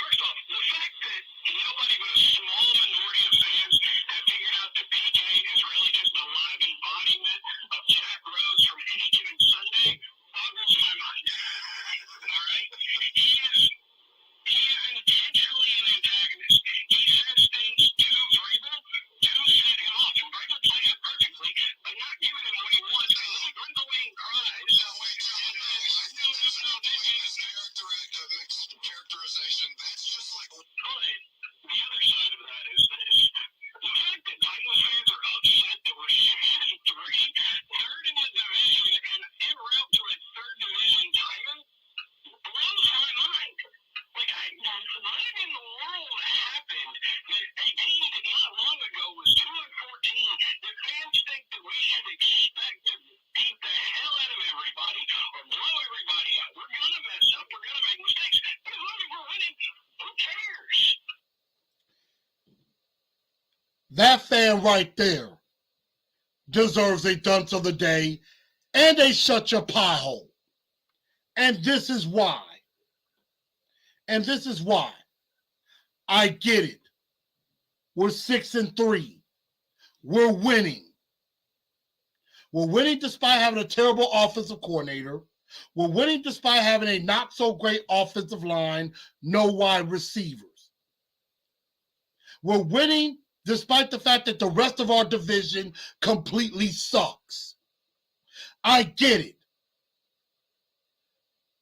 First off, the fact that nobody but a small minority of fans have figured out that PJ is really just a live embodiment of Jack Rose from Any Given Sunday boggles my mind. All right? He is intentionally an antagonist. He says things to Vrabel to set him off. And Vrabel played it perfectly by not That fan right there deserves a dunce of the day and a shut your pie hole. And this is why. And this is why. I get it. We're 6-3. We're winning. We're winning despite having a terrible offensive coordinator. We're winning despite having a not so great offensive line, no wide receivers. We're winning despite the fact that the rest of our division completely sucks. I get it.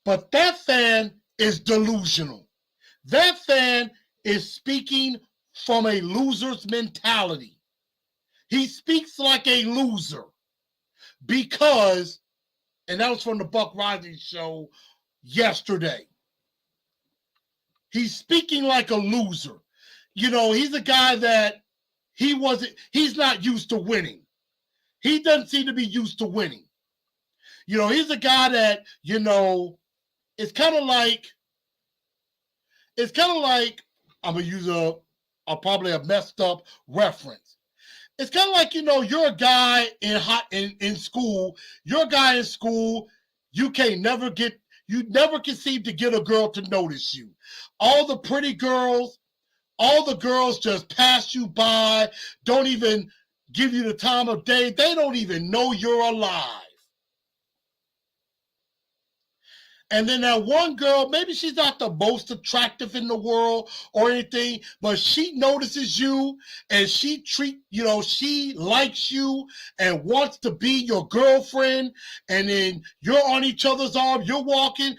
But that fan is delusional. That fan is speaking from a loser's mentality. He speaks like a loser because, and that was from the Buck Rising show yesterday. He's speaking like a loser. You know, he's a guy that he's not used to winning. He doesn't seem to be used to winning. You know, he's a guy that, you know, it's kind of like, I'm going to use probably a messed up reference. It's kind of like, you know, you're a guy in school. You're a guy in school. You never can seem to get a girl to notice you. All the pretty girls, all the girls just pass you by, don't even give you the time of day. They don't even know you're alive. And then that one girl, maybe she's not the most attractive in the world or anything, but she notices you and she likes you and wants to be your girlfriend. And then you're on each other's arm. You're walking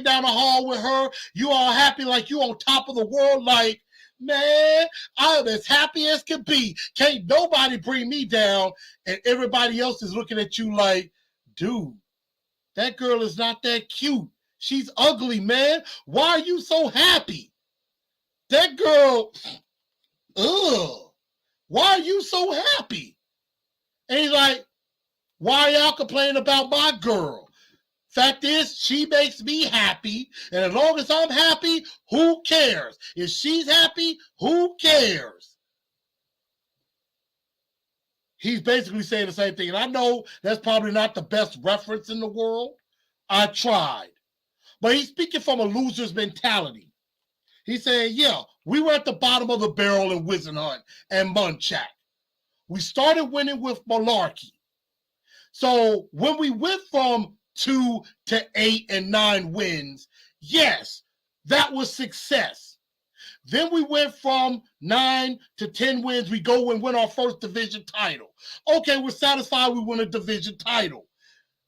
down the hall with her. You all happy like you on top of the world. Like, man, I'm as happy as can be. Can't nobody bring me down. And everybody else is looking at you like, dude, that girl is not that cute. She's ugly, man. Why are you so happy? That girl, why are you so happy? And he's like, why are y'all complaining about my girl? Fact is, she makes me happy. And as long as I'm happy, who cares? If she's happy, who cares? He's basically saying the same thing. And I know that's probably not the best reference in the world. I tried. But he's speaking from a loser's mentality. He's saying, yeah, we were at the bottom of the barrel in Wizenhunt and Munchak. We started winning with Malarkey. So when we went from 2 to 8 and 9 wins, yes, that was success. Then we went from 9 to 10 wins. We go and win our first division title. Okay, we're satisfied we won a division title.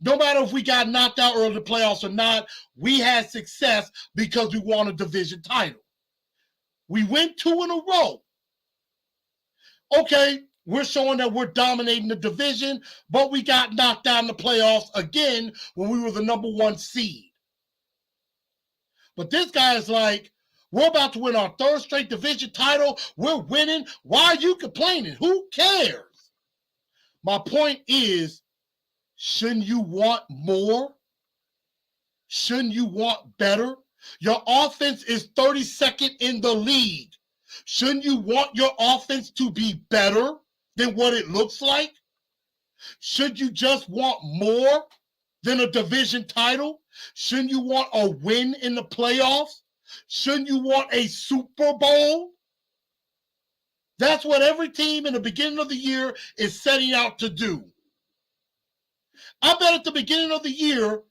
No matter if we got knocked out early in the playoffs or not, we had success because we won a division title. We went 2 in a row. Okay, we're showing that we're dominating the division, but we got knocked out in the playoffs again when we were the number 1 seed. But this guy is like, we're about to win our 3rd straight division title. We're winning. Why are you complaining? Who cares? My point is, shouldn't you want more? Shouldn't you want better? Your offense is 32nd in the league. Shouldn't you want your offense to be better than what it looks like? Should you just want more than a division title? Shouldn't you want a win in the playoffs? Shouldn't you want a Super Bowl? That's what every team in the beginning of the year is setting out to do. I bet at the beginning of the year,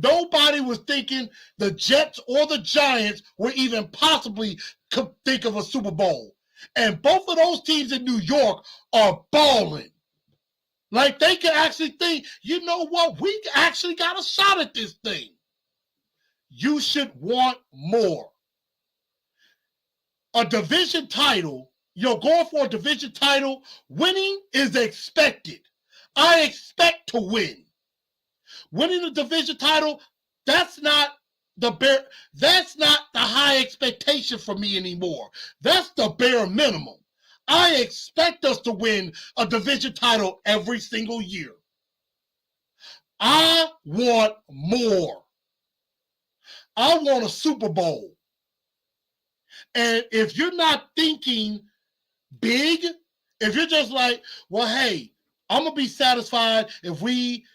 nobody was thinking the Jets or the Giants would even possibly think of a Super Bowl. And both of those teams in New York are balling. Like they can actually think, you know what, we actually got a shot at this thing. You should want more. A division title, going for a division title, winning is expected. I expect to win. Winning a division title, that's not the high expectation for me anymore. That's the bare minimum. I expect us to win a division title every single year. I want more. I want a Super Bowl. And if you're not thinking big, if you're just like, well, hey, I'm going to be satisfied if we,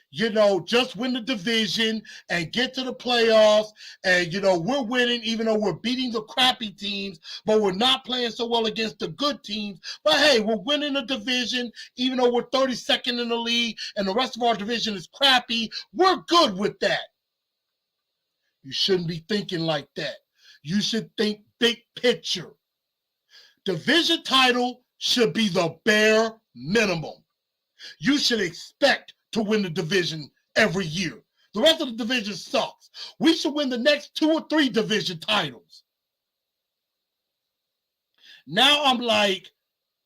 just win the division and get to the playoffs and, we're winning even though we're beating the crappy teams, but we're not playing so well against the good teams. But, hey, we're winning the division even though we're 32nd in the league and the rest of our division is crappy. We're good with that. You shouldn't be thinking like that. You should think big picture. Division title should be the bare minimum. You should expect to win the division every year. The rest of the division sucks. We should win the next 2 or 3 division titles. Now I'm like,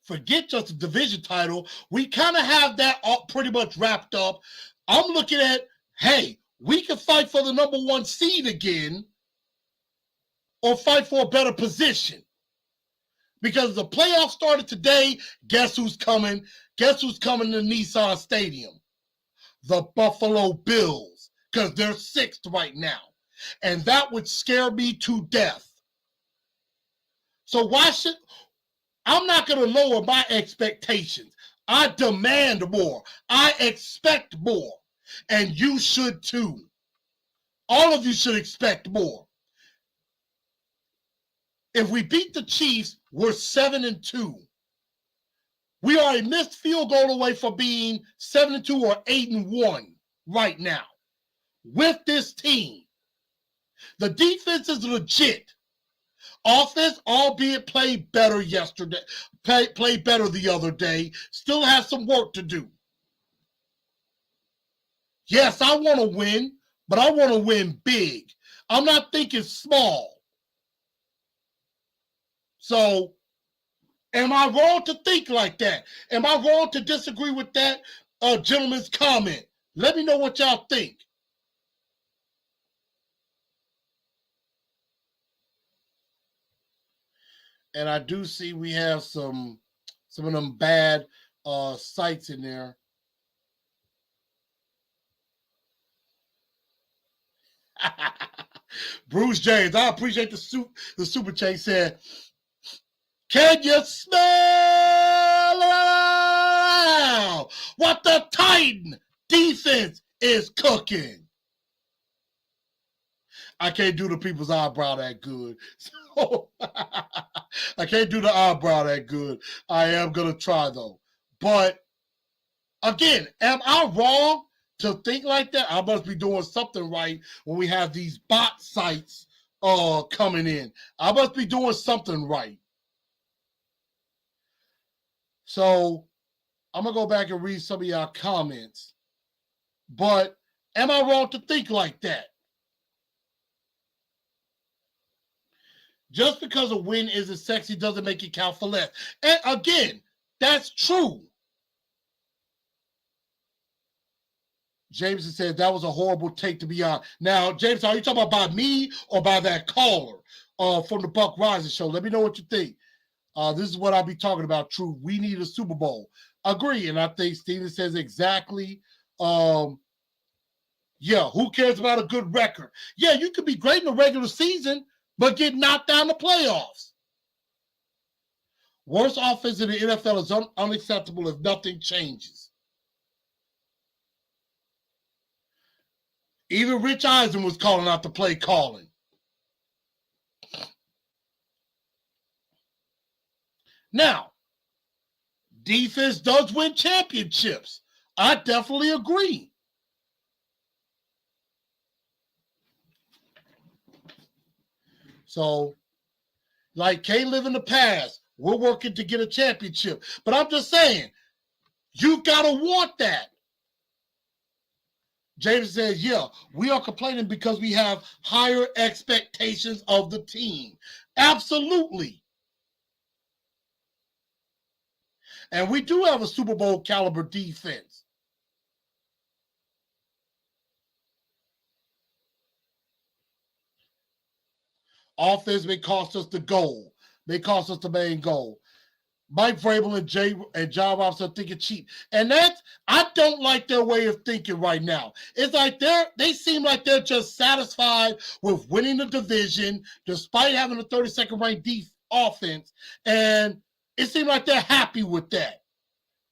forget just the division title. We kind of have that all pretty much wrapped up. I'm looking at, hey, we can fight for the number 1 seed again or fight for a better position. Because the playoffs started today, guess who's coming? Guess who's coming to Nissan Stadium? The Buffalo Bills, because they're 6th right now. And that would scare me to death. So I'm not going to lower my expectations. I demand more. I expect more. And you should too. All of you should expect more. If we beat the Chiefs, we're 7-2. We are a missed field goal away from being 7-2 or 8-1 right now with this team. The defense is legit. Offense, albeit played better yesterday, played better the other day, still has some work to do. Yes, I want to win, but I want to win big. I'm not thinking small. So, am I wrong to think like that? Am I wrong to disagree with that gentleman's comment? Let me know what y'all think. And I do see we have some of them bad sites in there. Bruce James, I appreciate the super chat. Said, can you smell what the Titan defense is cooking? I can't do the people's eyebrow that good. So I can't do the eyebrow that good. I am going to try, though. But, again, am I wrong to think like that? I must be doing something right when we have these bot sites coming in. I must be doing something right. So I'm going to go back and read some of y'all comments. But am I wrong to think like that? Just because a win isn't sexy doesn't make it count for less. And again, that's true. Jameson said that was a horrible take to be on. Now, James, are you talking about by me or by that caller from the Buck Rising show? Let me know what you think. This is what I'll be talking about, True. We need a Super Bowl. Agree. And I think Steven says exactly. Yeah, who cares about a good record? Yeah, you could be great in the regular season, but get knocked down the playoffs. Worst offense in the NFL is unacceptable if nothing changes. Even Rich Eisen was calling out the play calling. Now, defense does win championships. I definitely agree. So, like, can't live in the past. We're working to get a championship. But I'm just saying, you got to want that. James says, yeah, we are complaining because we have higher expectations of the team. Absolutely. And we do have a Super Bowl caliber defense. Offense may cost us the goal. May cost us the main goal. Mike Vrabel and John Robinson are thinking cheap. And I don't like their way of thinking right now. It's like they seem like they're just satisfied with winning the division despite having a 32nd ranked offense. And it seems like they're happy with that.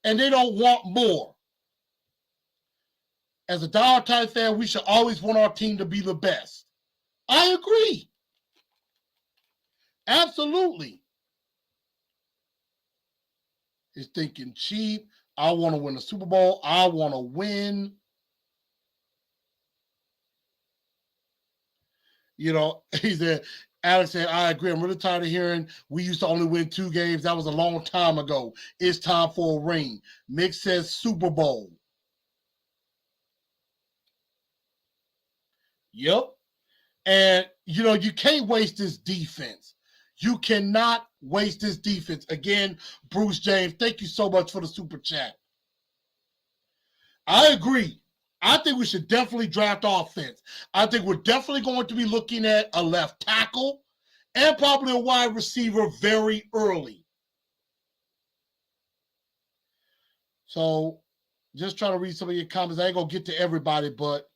And they don't want more. As a diehard Titans fan, we should always want our team to be the best. I agree. Absolutely. He's thinking cheap. I want to win the Super Bowl. I want to win. You know, he said, Alex said, I agree. I'm really tired of hearing we used to only win 2 games. That was a long time ago. It's time for a ring. Mick says Super Bowl. Yep. And, you know, you can't waste this defense. You cannot waste this defense. Again, Bruce James, thank you so much for the super chat. I agree. I think we should definitely draft offense. I think we're definitely going to be looking at a left tackle and probably a wide receiver very early. So just trying to read some of your comments. I ain't going to get to everybody, but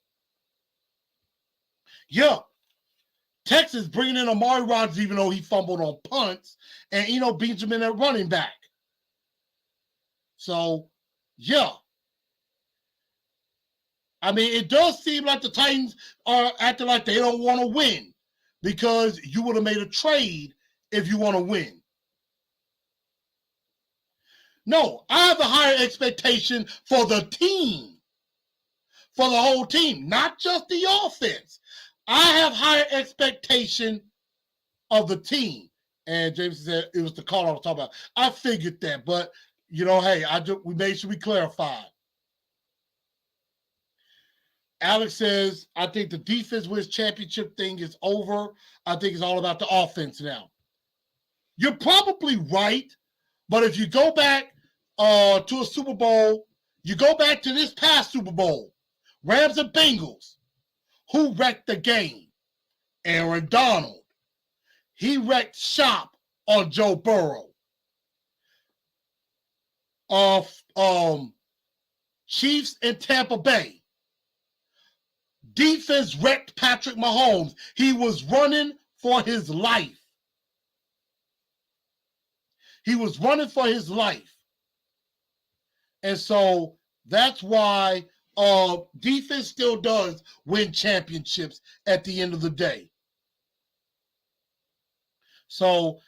yeah. Texas bringing in Amari Rodgers, even though he fumbled on punts, and Eno Benjamin at running back. So, yeah. I mean, it does seem like the Titans are acting like they don't want to win because you would have made a trade if you want to win. No, I have a higher expectation for the team, for the whole team, not just the offense. I have higher expectation of the team. And James said it was the call I was talking about. I figured that, but you know, hey, we made sure we clarified. Alex says, I think the defense wins championship thing is over. I think it's all about the offense now. You're probably right, but if you go back to a Super Bowl, you go back to this past Super Bowl, Rams and Bengals, who wrecked the game? Aaron Donald. He wrecked shop on Joe Burrow. Chiefs and Tampa Bay. Defense wrecked Patrick Mahomes. He was running for his life. He was running for his life. And so that's why defense still does win championships at the end of the day. So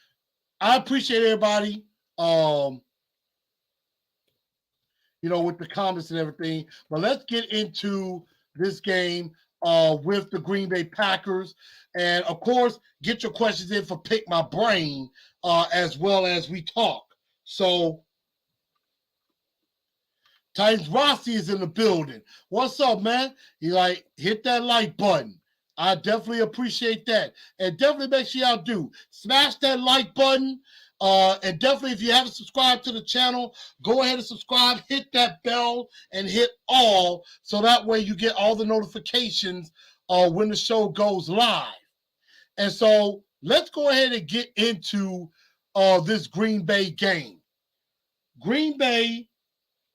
I appreciate everybody, with the comments and everything. But let's get into this game with the Green Bay Packers. And, of course, get your questions in for Pick My Brain as well as we talk. So Titans Rossi is in the building. What's up, man? Hit that like button. I definitely appreciate that. And definitely make sure y'all do. Smash that like button. And definitely, if you haven't subscribed to the channel, go ahead and subscribe. Hit that bell and hit all. So that way you get all the notifications when the show goes live. And so let's go ahead and get into this Green Bay game. Green Bay,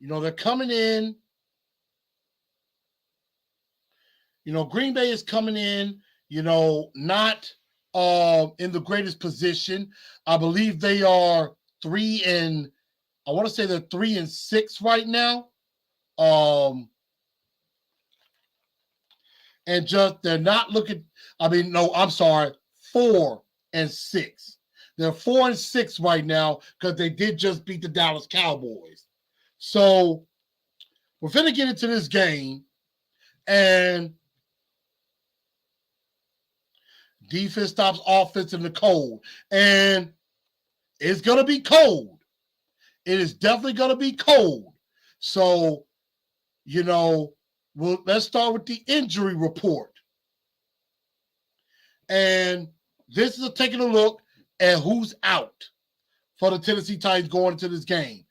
they're coming in. Green Bay is coming in, not in the greatest position. I believe they are 3-6 right now. And just they're not looking. 4-6. They're 4-6 right now because they did just beat the Dallas Cowboys. So we're finna get into this game, and defense stops offense in the cold. And it's going to be cold. It is definitely going to be cold. So, let's start with the injury report. And this is taking a look at who's out for the Tennessee Titans going into this game.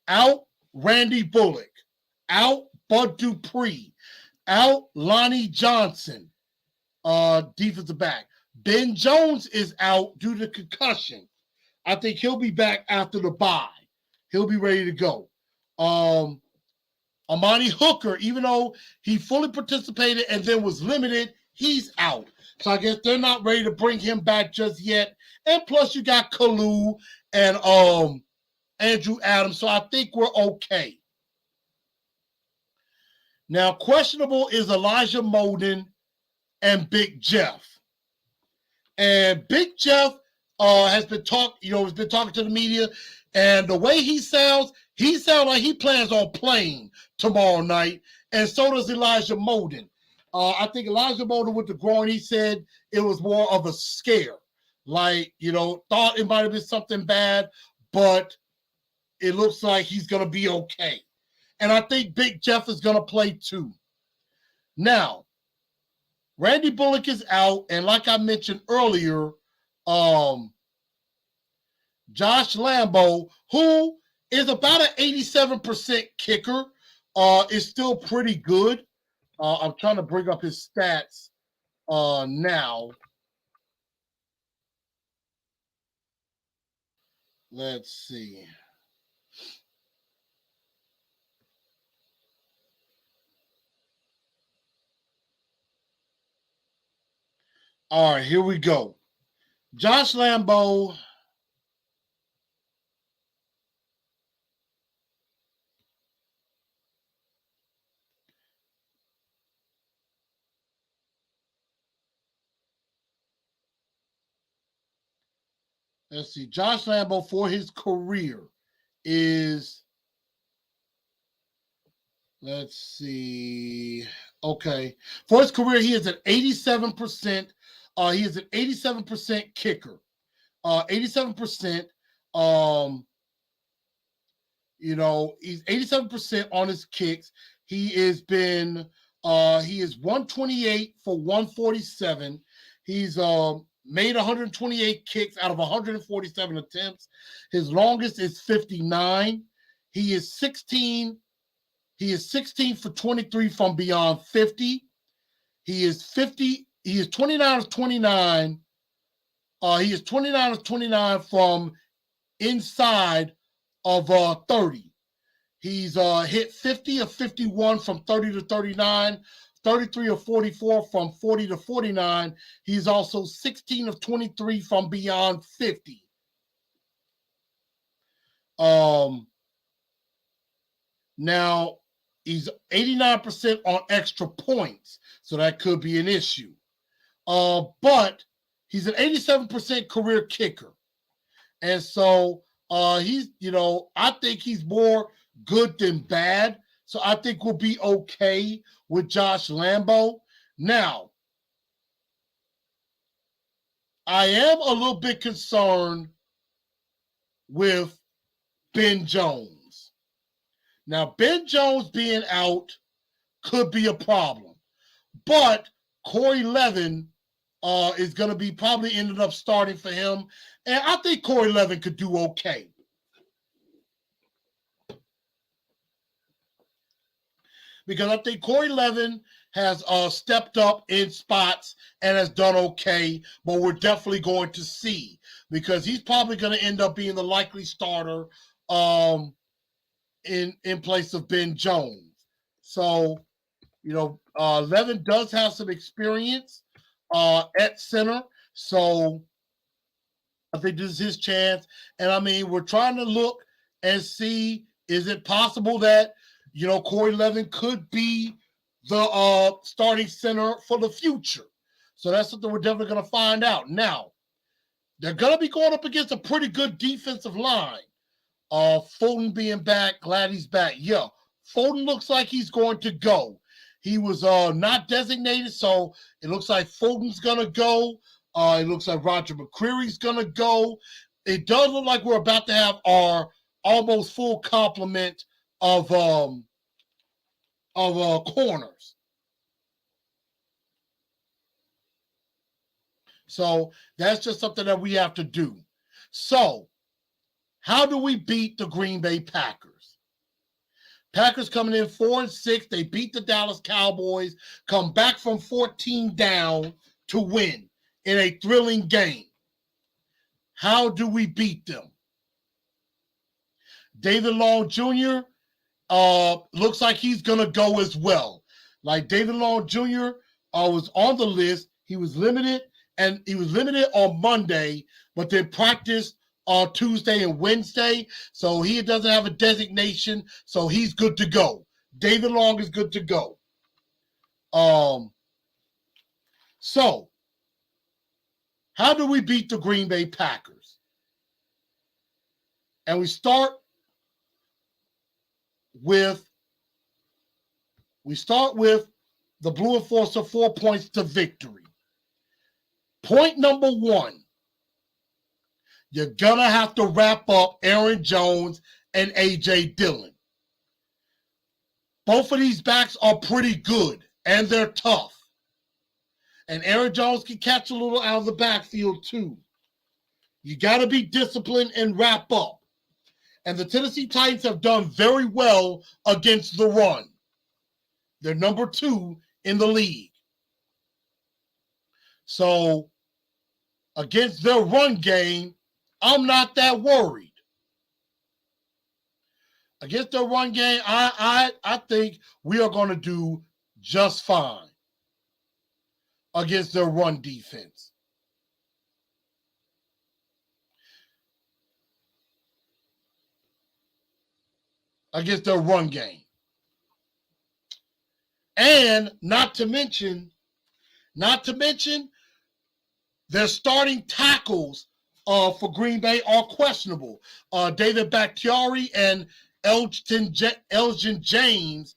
Out, Randy Bullock. Out, Bud Dupree. Out, Lonnie Johnson, defensive back. Ben Jones is out due to concussion. I think he'll be back after the bye. He'll be ready to go. Amani Hooker, even though he fully participated and then was limited, he's out. So I guess they're not ready to bring him back just yet. And plus you got Kalu and Andrew Adams, so I think we're okay. Now, questionable is Elijah Molden and Big Jeff. And Big Jeff has been talking to the media, and the way he sounds like he plans on playing tomorrow night, and so does Elijah Molden. I think Elijah Molden with the groin, he said it was more of a scare. Like, thought it might have been something bad, but it looks like he's going to be okay. And I think Big Jeff is going to play too. Now, Randy Bullock is out, and like I mentioned earlier, Josh Lambeau, who is about an 87% kicker, is still pretty good. I'm trying to bring up his stats now. Let's see. All right, here we go. Josh Lambeau. Let's see. Josh Lambeau for his career is, let's see. Okay. For his career, he is at 87%. He is an 87% kicker. 87%. He's 87% on his kicks. He is 128 for 147. He's made 128 kicks out of 147 attempts. His longest is 59. He is 16 for 23 from beyond 50. He is 29 of 29. He is 29 of 29 from inside of 30. He's hit 50 of 51 from 30 to 39, 33 of 44 from 40 to 49. He's also 16 of 23 from beyond 50. Now, he's 89% on extra points, so that could be an issue. But he's an 87% career kicker. And so he's, I think he's more good than bad. So I think we'll be okay with Josh Lambeau. Now, I am a little bit concerned with Ben Jones. Now, Ben Jones being out could be a problem. But Corey Levin is going to be probably ended up starting for him. And I think Corey Levin could do okay. Because I think Corey Levin has stepped up in spots and has done okay, but we're definitely going to see because he's probably going to end up being the likely starter in place of Ben Jones. So, Levin does have some experience at center, so I think this is his chance. And I mean, we're trying to look and see, is it possible that Corey Levin could be the starting center for the future? So that's something we're definitely going to find out. Now, they're going to be going up against a pretty good defensive line. Fulton being back, glad he's back. Yeah, Fulton looks like he's going to go. He was not designated, so it looks like Fulton's going to go. It looks like Roger McCreary's going to go. It does look like we're about to have our almost full complement of corners. So that's just something that we have to do. So how do we beat the Green Bay Packers? Packers coming in 4-6. They beat the Dallas Cowboys, come back from 14 down to win in a thrilling game. How do we beat them? David Long Jr. Looks like he's going to go as well. Like David Long Jr. Was on the list. He was limited, and he was limited on Monday, but then practiced on Tuesday and Wednesday, so he doesn't have a designation, so he's good to go. David Long is good to go. So how do we beat the Green Bay Packers? And we start with the Blue Enforcer 4 points to victory. Point number one, you're going to have to wrap up Aaron Jones and A.J. Dillon. Both of these backs are pretty good, and they're tough. And Aaron Jones can catch a little out of the backfield, too. You got to be disciplined and wrap up. And the Tennessee Titans have done very well against the run. They're number 2 in the league. So, against their run game, I'm not that worried. Against their run game, I think we are going to do just fine against their run defense. Against their run game. And not to mention, their starting tackles for Green Bay are questionable. David Bakhtiari and Elgin James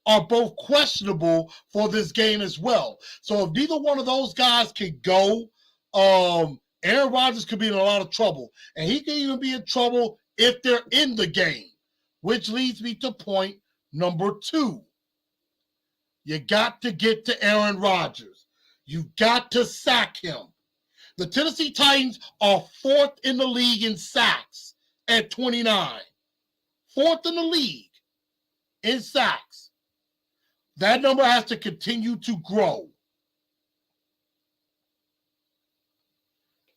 are both questionable for this game as well. So if neither one of those guys can go, Aaron Rodgers could be in a lot of trouble. And he can even be in trouble if they're in the game, which leads me to point number 2. You got to get to Aaron Rodgers. You got to sack him. The Tennessee Titans are 4th in the league in sacks at 29. 4th in the league in sacks. That number has to continue to grow.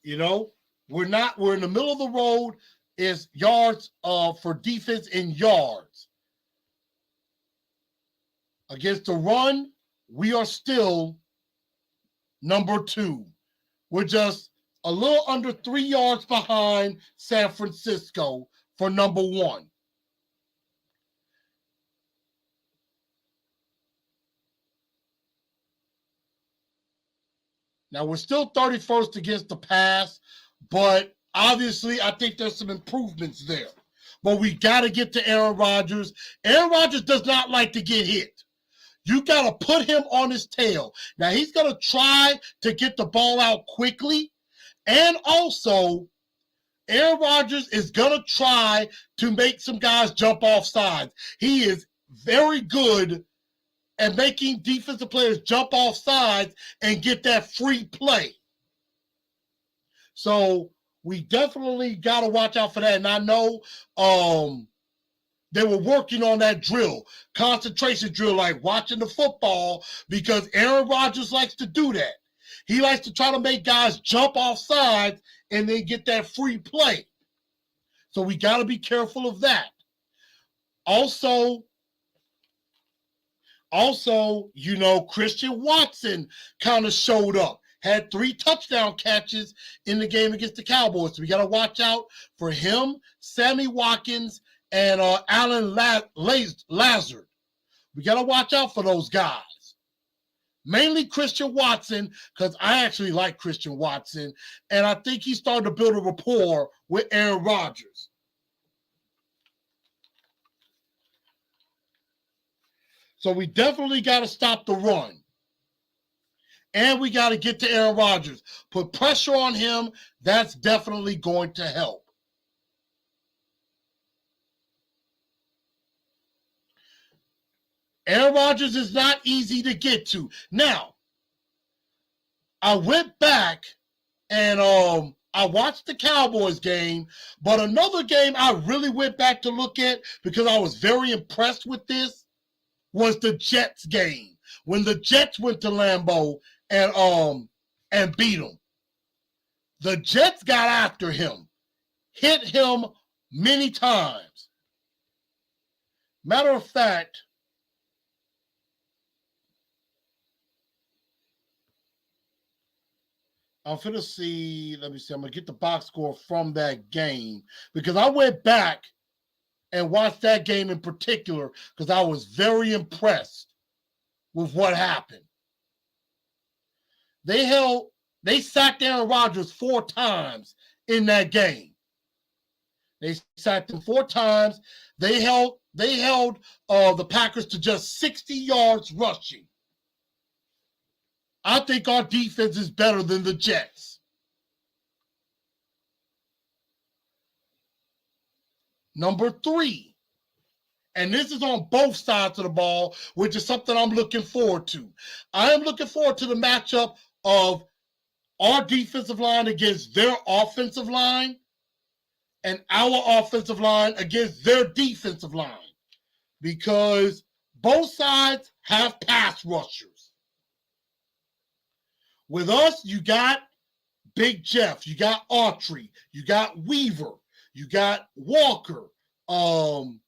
You know, we're in the middle of the road is yards for defense in yards. Against the run, we are still number 2. We're just a little under 3 yards behind San Francisco for number 1. Now, we're still 31st against the pass, but obviously I think there's some improvements there. But we got to get to Aaron Rodgers. Aaron Rodgers does not like to get hit. You got to put him on his tail. Now, he's going to try to get the ball out quickly. And also, Aaron Rodgers is going to try to make some guys jump off sides. He is very good at making defensive players jump off sides and get that free play. So we definitely got to watch out for that. And I know they were working on that drill, concentration drill, like watching the football, because Aaron Rodgers likes to do that. He likes to try to make guys jump off sides and then get that free play. So we got to be careful of that. Also, you know, Christian Watson kind of showed up, had 3 touchdown catches in the game against the Cowboys. So we got to watch out for him, Sammy Watkins, and Alan Lazard. We got to watch out for those guys. Mainly Christian Watson, because I actually like Christian Watson, and I think he's starting to build a rapport with Aaron Rodgers. So we definitely got to stop the run. And we got to get to Aaron Rodgers. Put pressure on him. That's definitely going to help. Aaron Rodgers is not easy to get to. Now, I went back and I watched the Cowboys game, but another game I really went back to look at because I was very impressed with this was the Jets game. When the Jets went to Lambeau and beat them. The Jets got after him, hit him many times. Matter of fact, I'm finna see. Let me see. I'm gonna get the box score from that game because I went back and watched that game in particular because I was very impressed with what happened. They sacked Aaron Rodgers 4 times in that game. They sacked him 4 times. They held the Packers to just 60 yards rushing. I think our defense is better than the Jets. Number 3, and this is on both sides of the ball, which is something I'm looking forward to. I am looking forward to the matchup of our defensive line against their offensive line and our offensive line against their defensive line because both sides have pass rushers. With us, you got Big Jeff, you got Autry, you got Weaver, you got Walker, all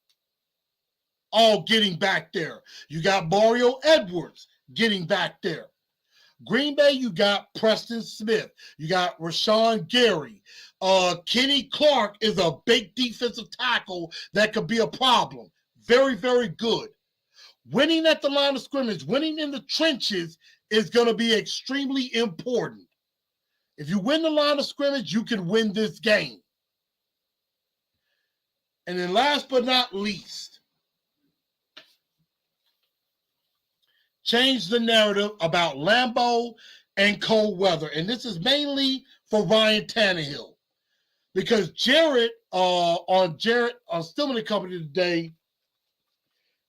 getting back there. You got Mario Edwards getting back there. Green Bay, you got Preston Smith. You got Rashawn Gary. Kenny Clark is a big defensive tackle that could be a problem. Very, very good. Winning at the line of scrimmage, winning in the trenches is going to be extremely important. If you win the line of scrimmage, you can win this game. And then last but not least, change the narrative about Lambeau and cold weather. And this is mainly for Ryan Tannehill. Because Jarrett on Stillman and Company today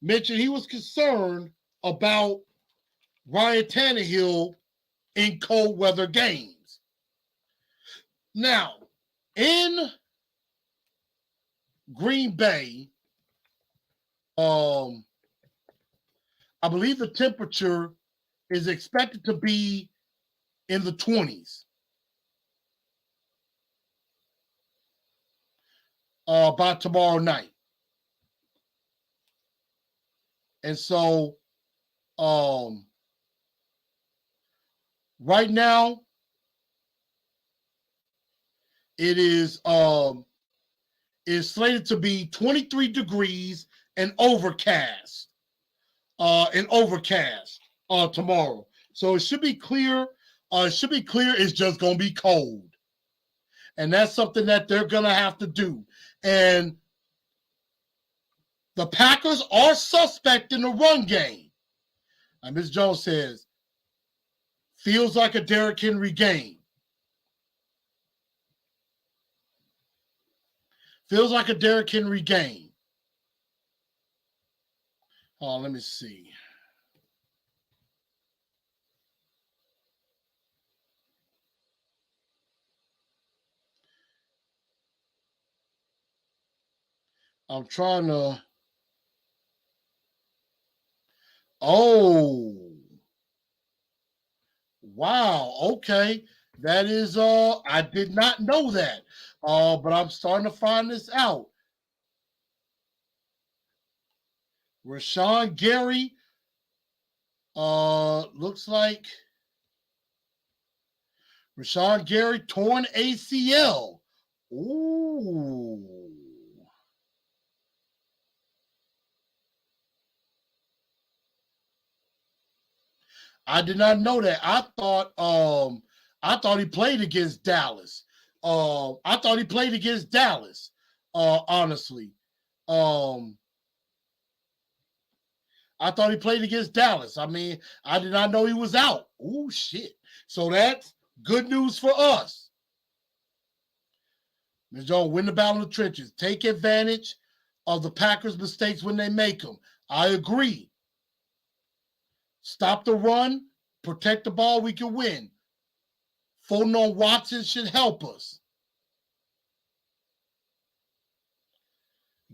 mentioned he was concerned about Ryan Tannehill in cold weather games. Now, in Green Bay, I believe the temperature is expected to be in the 20s by tomorrow night. And so right now it is slated to be 23 degrees and overcast. Tomorrow. So it should be clear. It's just going to be cold. And that's something that they're going to have to do. And the Packers are suspect in the run game. And Ms. Jones says, feels like a Derrick Henry game. Feels like a Derrick Henry game. Let me see. I'm trying to. Oh. Wow. Okay. That is I did not know that. But I'm starting to find this out. Rashawn Gary looks like Rashawn Gary torn ACL. Ooh. I did not know that. I thought he played against Dallas. Honestly. I thought he played against Dallas. I mean, I did not know he was out. Ooh, shit. So that's good news for us. Ms. Jones, win the battle of the trenches. Take advantage of the Packers' mistakes when they make them. I agree. Stop the run. Protect the ball. We can win. Fulton on Watson should help us.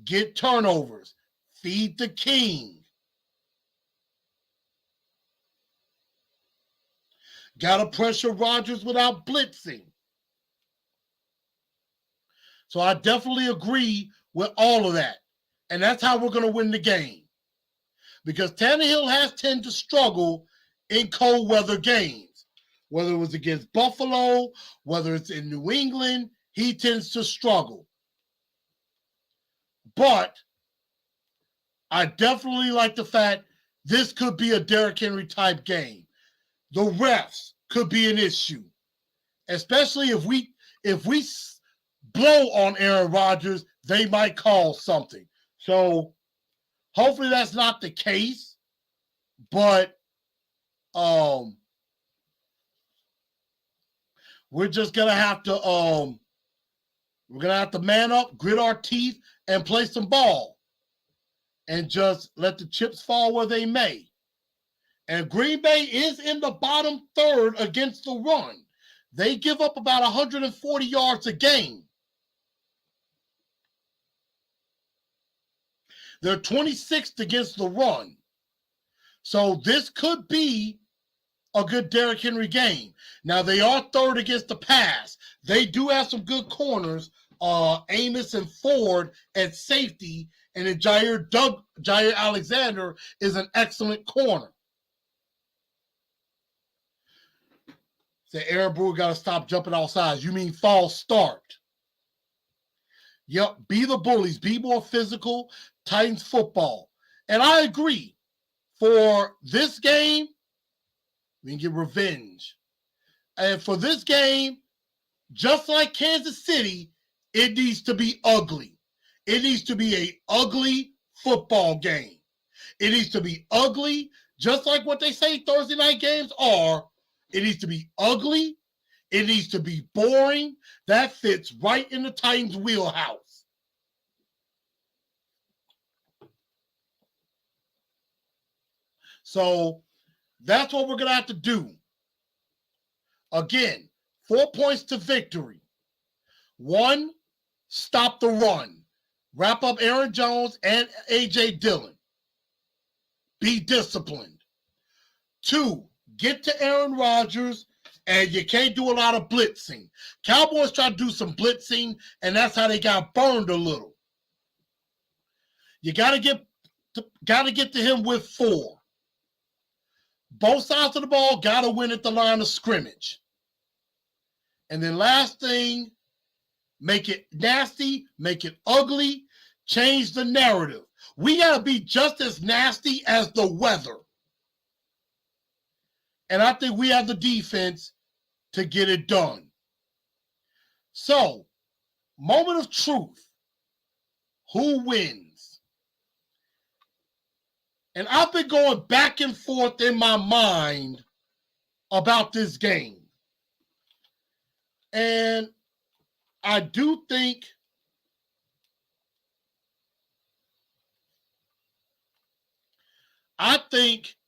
Get turnovers. Feed the king. Got to pressure Rodgers without blitzing. So I definitely agree with all of that. And that's how we're going to win the game. Because Tannehill has tended to struggle in cold weather games. whether it was against Buffalo, whether it's in New England, he tends to struggle. But I definitely like the fact this could be a Derrick Henry type game. The refs could be an issue, especially if we blow on Aaron Rodgers, they might call something. So hopefully that's not the case, but we're just gonna have to man up, grit our teeth, and play some ball, and just let the chips fall where they may. And Green Bay is in the bottom third against the run. They give up about 140 yards a game. They're 26th against the run. So this could be a good Derrick Henry game. Now, they are third against the pass. They do have some good corners, Amos and Ford at safety, and then Jair Alexander is an excellent corner. Say, Aaron Brewer got to stop jumping off sides. You mean false start. Yep, be the bullies. Be more physical. Titans football. And I agree. For this game, we can get revenge. And for this game, just like Kansas City, it needs to be ugly. It needs to be an ugly football game. It needs to be ugly, just like what they say Thursday night games are. It needs to be ugly. It needs to be boring. That fits right in the Titans' wheelhouse. So that's what we're going to have to do. Again, 4 points to victory. 1, stop the run. Wrap up Aaron Jones and A.J. Dillon. Be disciplined. 2, get to Aaron Rodgers, and you can't do a lot of blitzing. Cowboys try to do some blitzing, and that's how they got burned a little. You got to get to him with 4. Both sides of the ball got to win at the line of scrimmage. And then last thing, make it nasty, make it ugly, change the narrative. We got to be just as nasty as the weather. And I think we have the defense to get it done. So, moment of truth. Who wins? And I've been going back and forth in my mind about this game. And I do think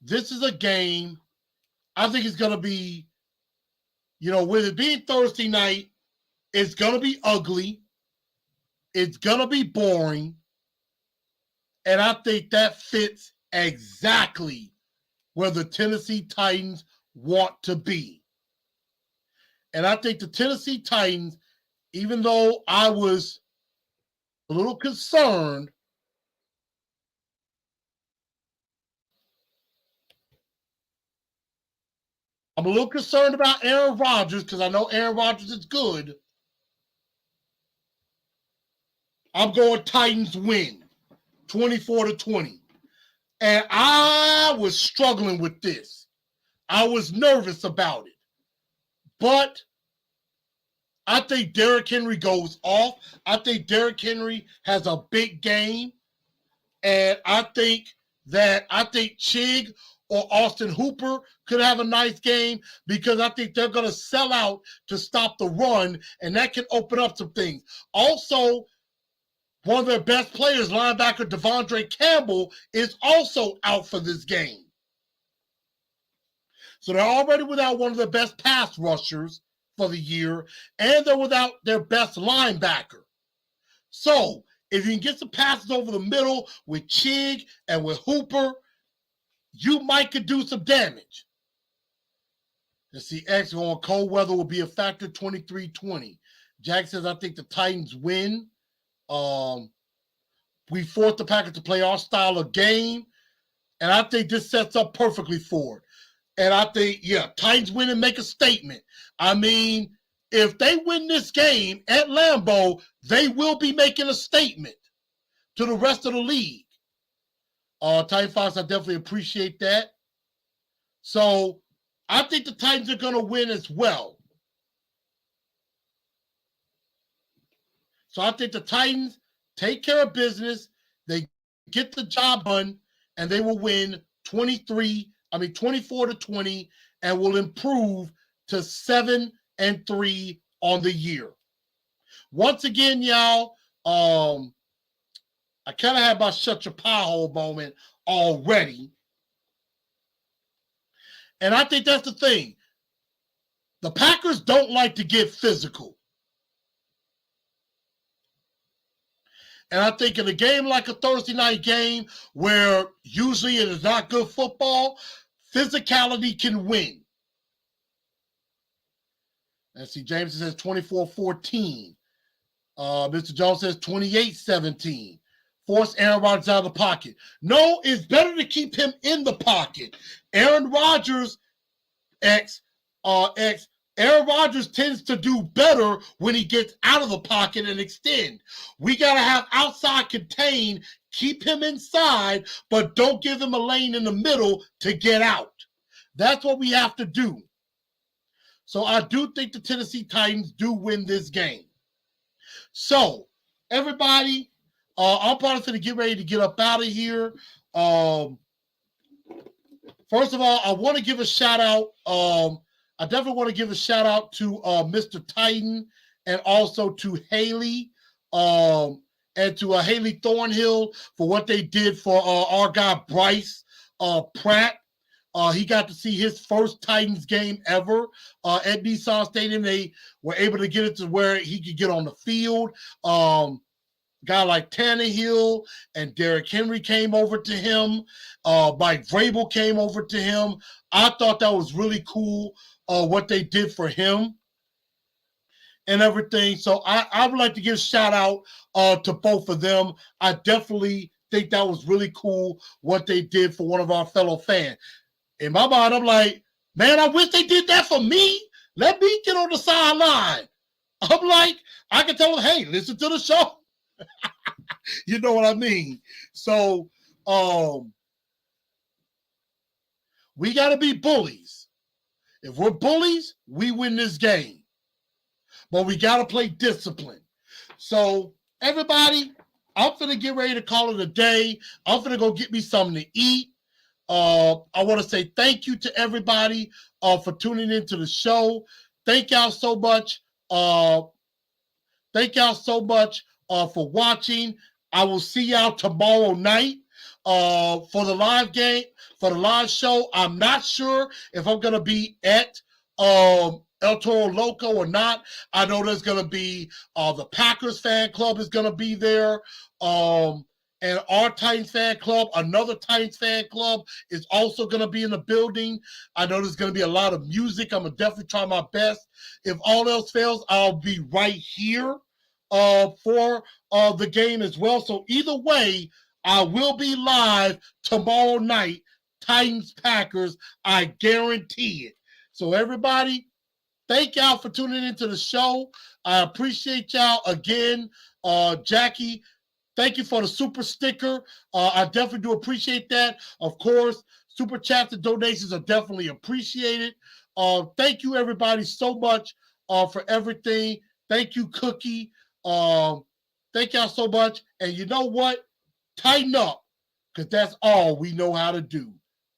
this is a game. I think it's going to be, with it being Thursday night, it's going to be ugly. It's going to be boring. And I think that fits exactly where the Tennessee Titans want to be. And I think the Tennessee Titans, even though I was a little concerned, I'm a little concerned about Aaron Rodgers because I know Aaron Rodgers is good. I'm going Titans win, 24-20. And I was struggling with this. I was nervous about it. But I think Derrick Henry goes off. I think Derrick Henry has a big game. And I think Chig or Austin Hooper could have a nice game because I think they're going to sell out to stop the run, and that can open up some things. Also, one of their best players, linebacker Devondre Campbell, is also out for this game. So they're already without one of their best pass rushers for the year, and they're without their best linebacker. So if you can get some passes over the middle with Chig and with Hooper, you might could do some damage. Let's see, X going cold weather will be a factor, 23-20. Jack says, I think the Titans win. We forced the Packers to play our style of game, and I think this sets up perfectly for it. And I think, yeah, Titans win and make a statement. I mean, if they win this game at Lambeau, they will be making a statement to the rest of the league. Titan Fox, I definitely appreciate that. So I think the Titans are going to win as well. So I think the Titans take care of business. They get the job done, and they will win 24-20, and will improve to 7-3 on the year. Once again, y'all, I kind of had my shut your pie hole moment already. And I think that's the thing. The Packers don't like to get physical. And I think in a game like a Thursday night game, where usually it is not good football, physicality can win. Let's see, James says 24-14. Mr. Jones says 28-17. Force Aaron Rodgers out of the pocket. No, it's better to keep him in the pocket. Aaron Rodgers Aaron Rodgers tends to do better when he gets out of the pocket and extend. We got to have outside contain, keep him inside, but don't give him a lane in the middle to get out. That's what we have to do. So I do think the Tennessee Titans do win this game. So, everybody, I'm probably going to get ready to get up out of here. First of all, I want to give a shout out. I definitely want to give a shout out to Mr. Titan and also to Haley and to Haley Thornhill for what they did for our guy Bryce Pratt. He got to see his first Titans game ever at Nissan Stadium. They were able to get it to where he could get on the field. Guy like Tannehill and Derrick Henry came over to him. Mike Vrabel came over to him. I thought that was really cool what they did for him and everything. So I would like to give a shout out to both of them. I definitely think that was really cool what they did for one of our fellow fans. In my mind, I'm like, man, I wish they did that for me. Let me get on the sideline. I'm like, I can tell them, hey, listen to the show. You know what I mean? So we got to be bullies. If we're bullies, we win this game. But we got to play discipline. So everybody, I'm finna get ready to call it a day. I'm finna go get me something to eat. I want to say thank you to everybody for tuning into the show. Thank y'all so much. Thank y'all so much for watching. I will see y'all tomorrow night for the live game, for the live show. I'm not sure if I'm going to be at El Toro Loco or not. I know there's going to be the Packers fan club is going to be there. And our Titans fan club, another Titans fan club, is also going to be in the building. I know there's going to be a lot of music. I'm going to definitely try my best. If all else fails, I'll be right here for the game as well. So either way, I will be live tomorrow night, Titans Packers. I guarantee it. So everybody, thank y'all for tuning into the show. I appreciate y'all again. Jackie, thank you for the super sticker. I definitely do appreciate that. Of course, super chats and donations are definitely appreciated. Thank you, everybody, so much for everything. Thank you, Cookie. Thank y'all so much. And you know what? Tighten up, because that's all we know how to do.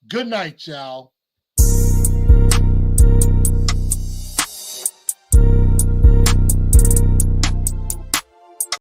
Good night, y'all.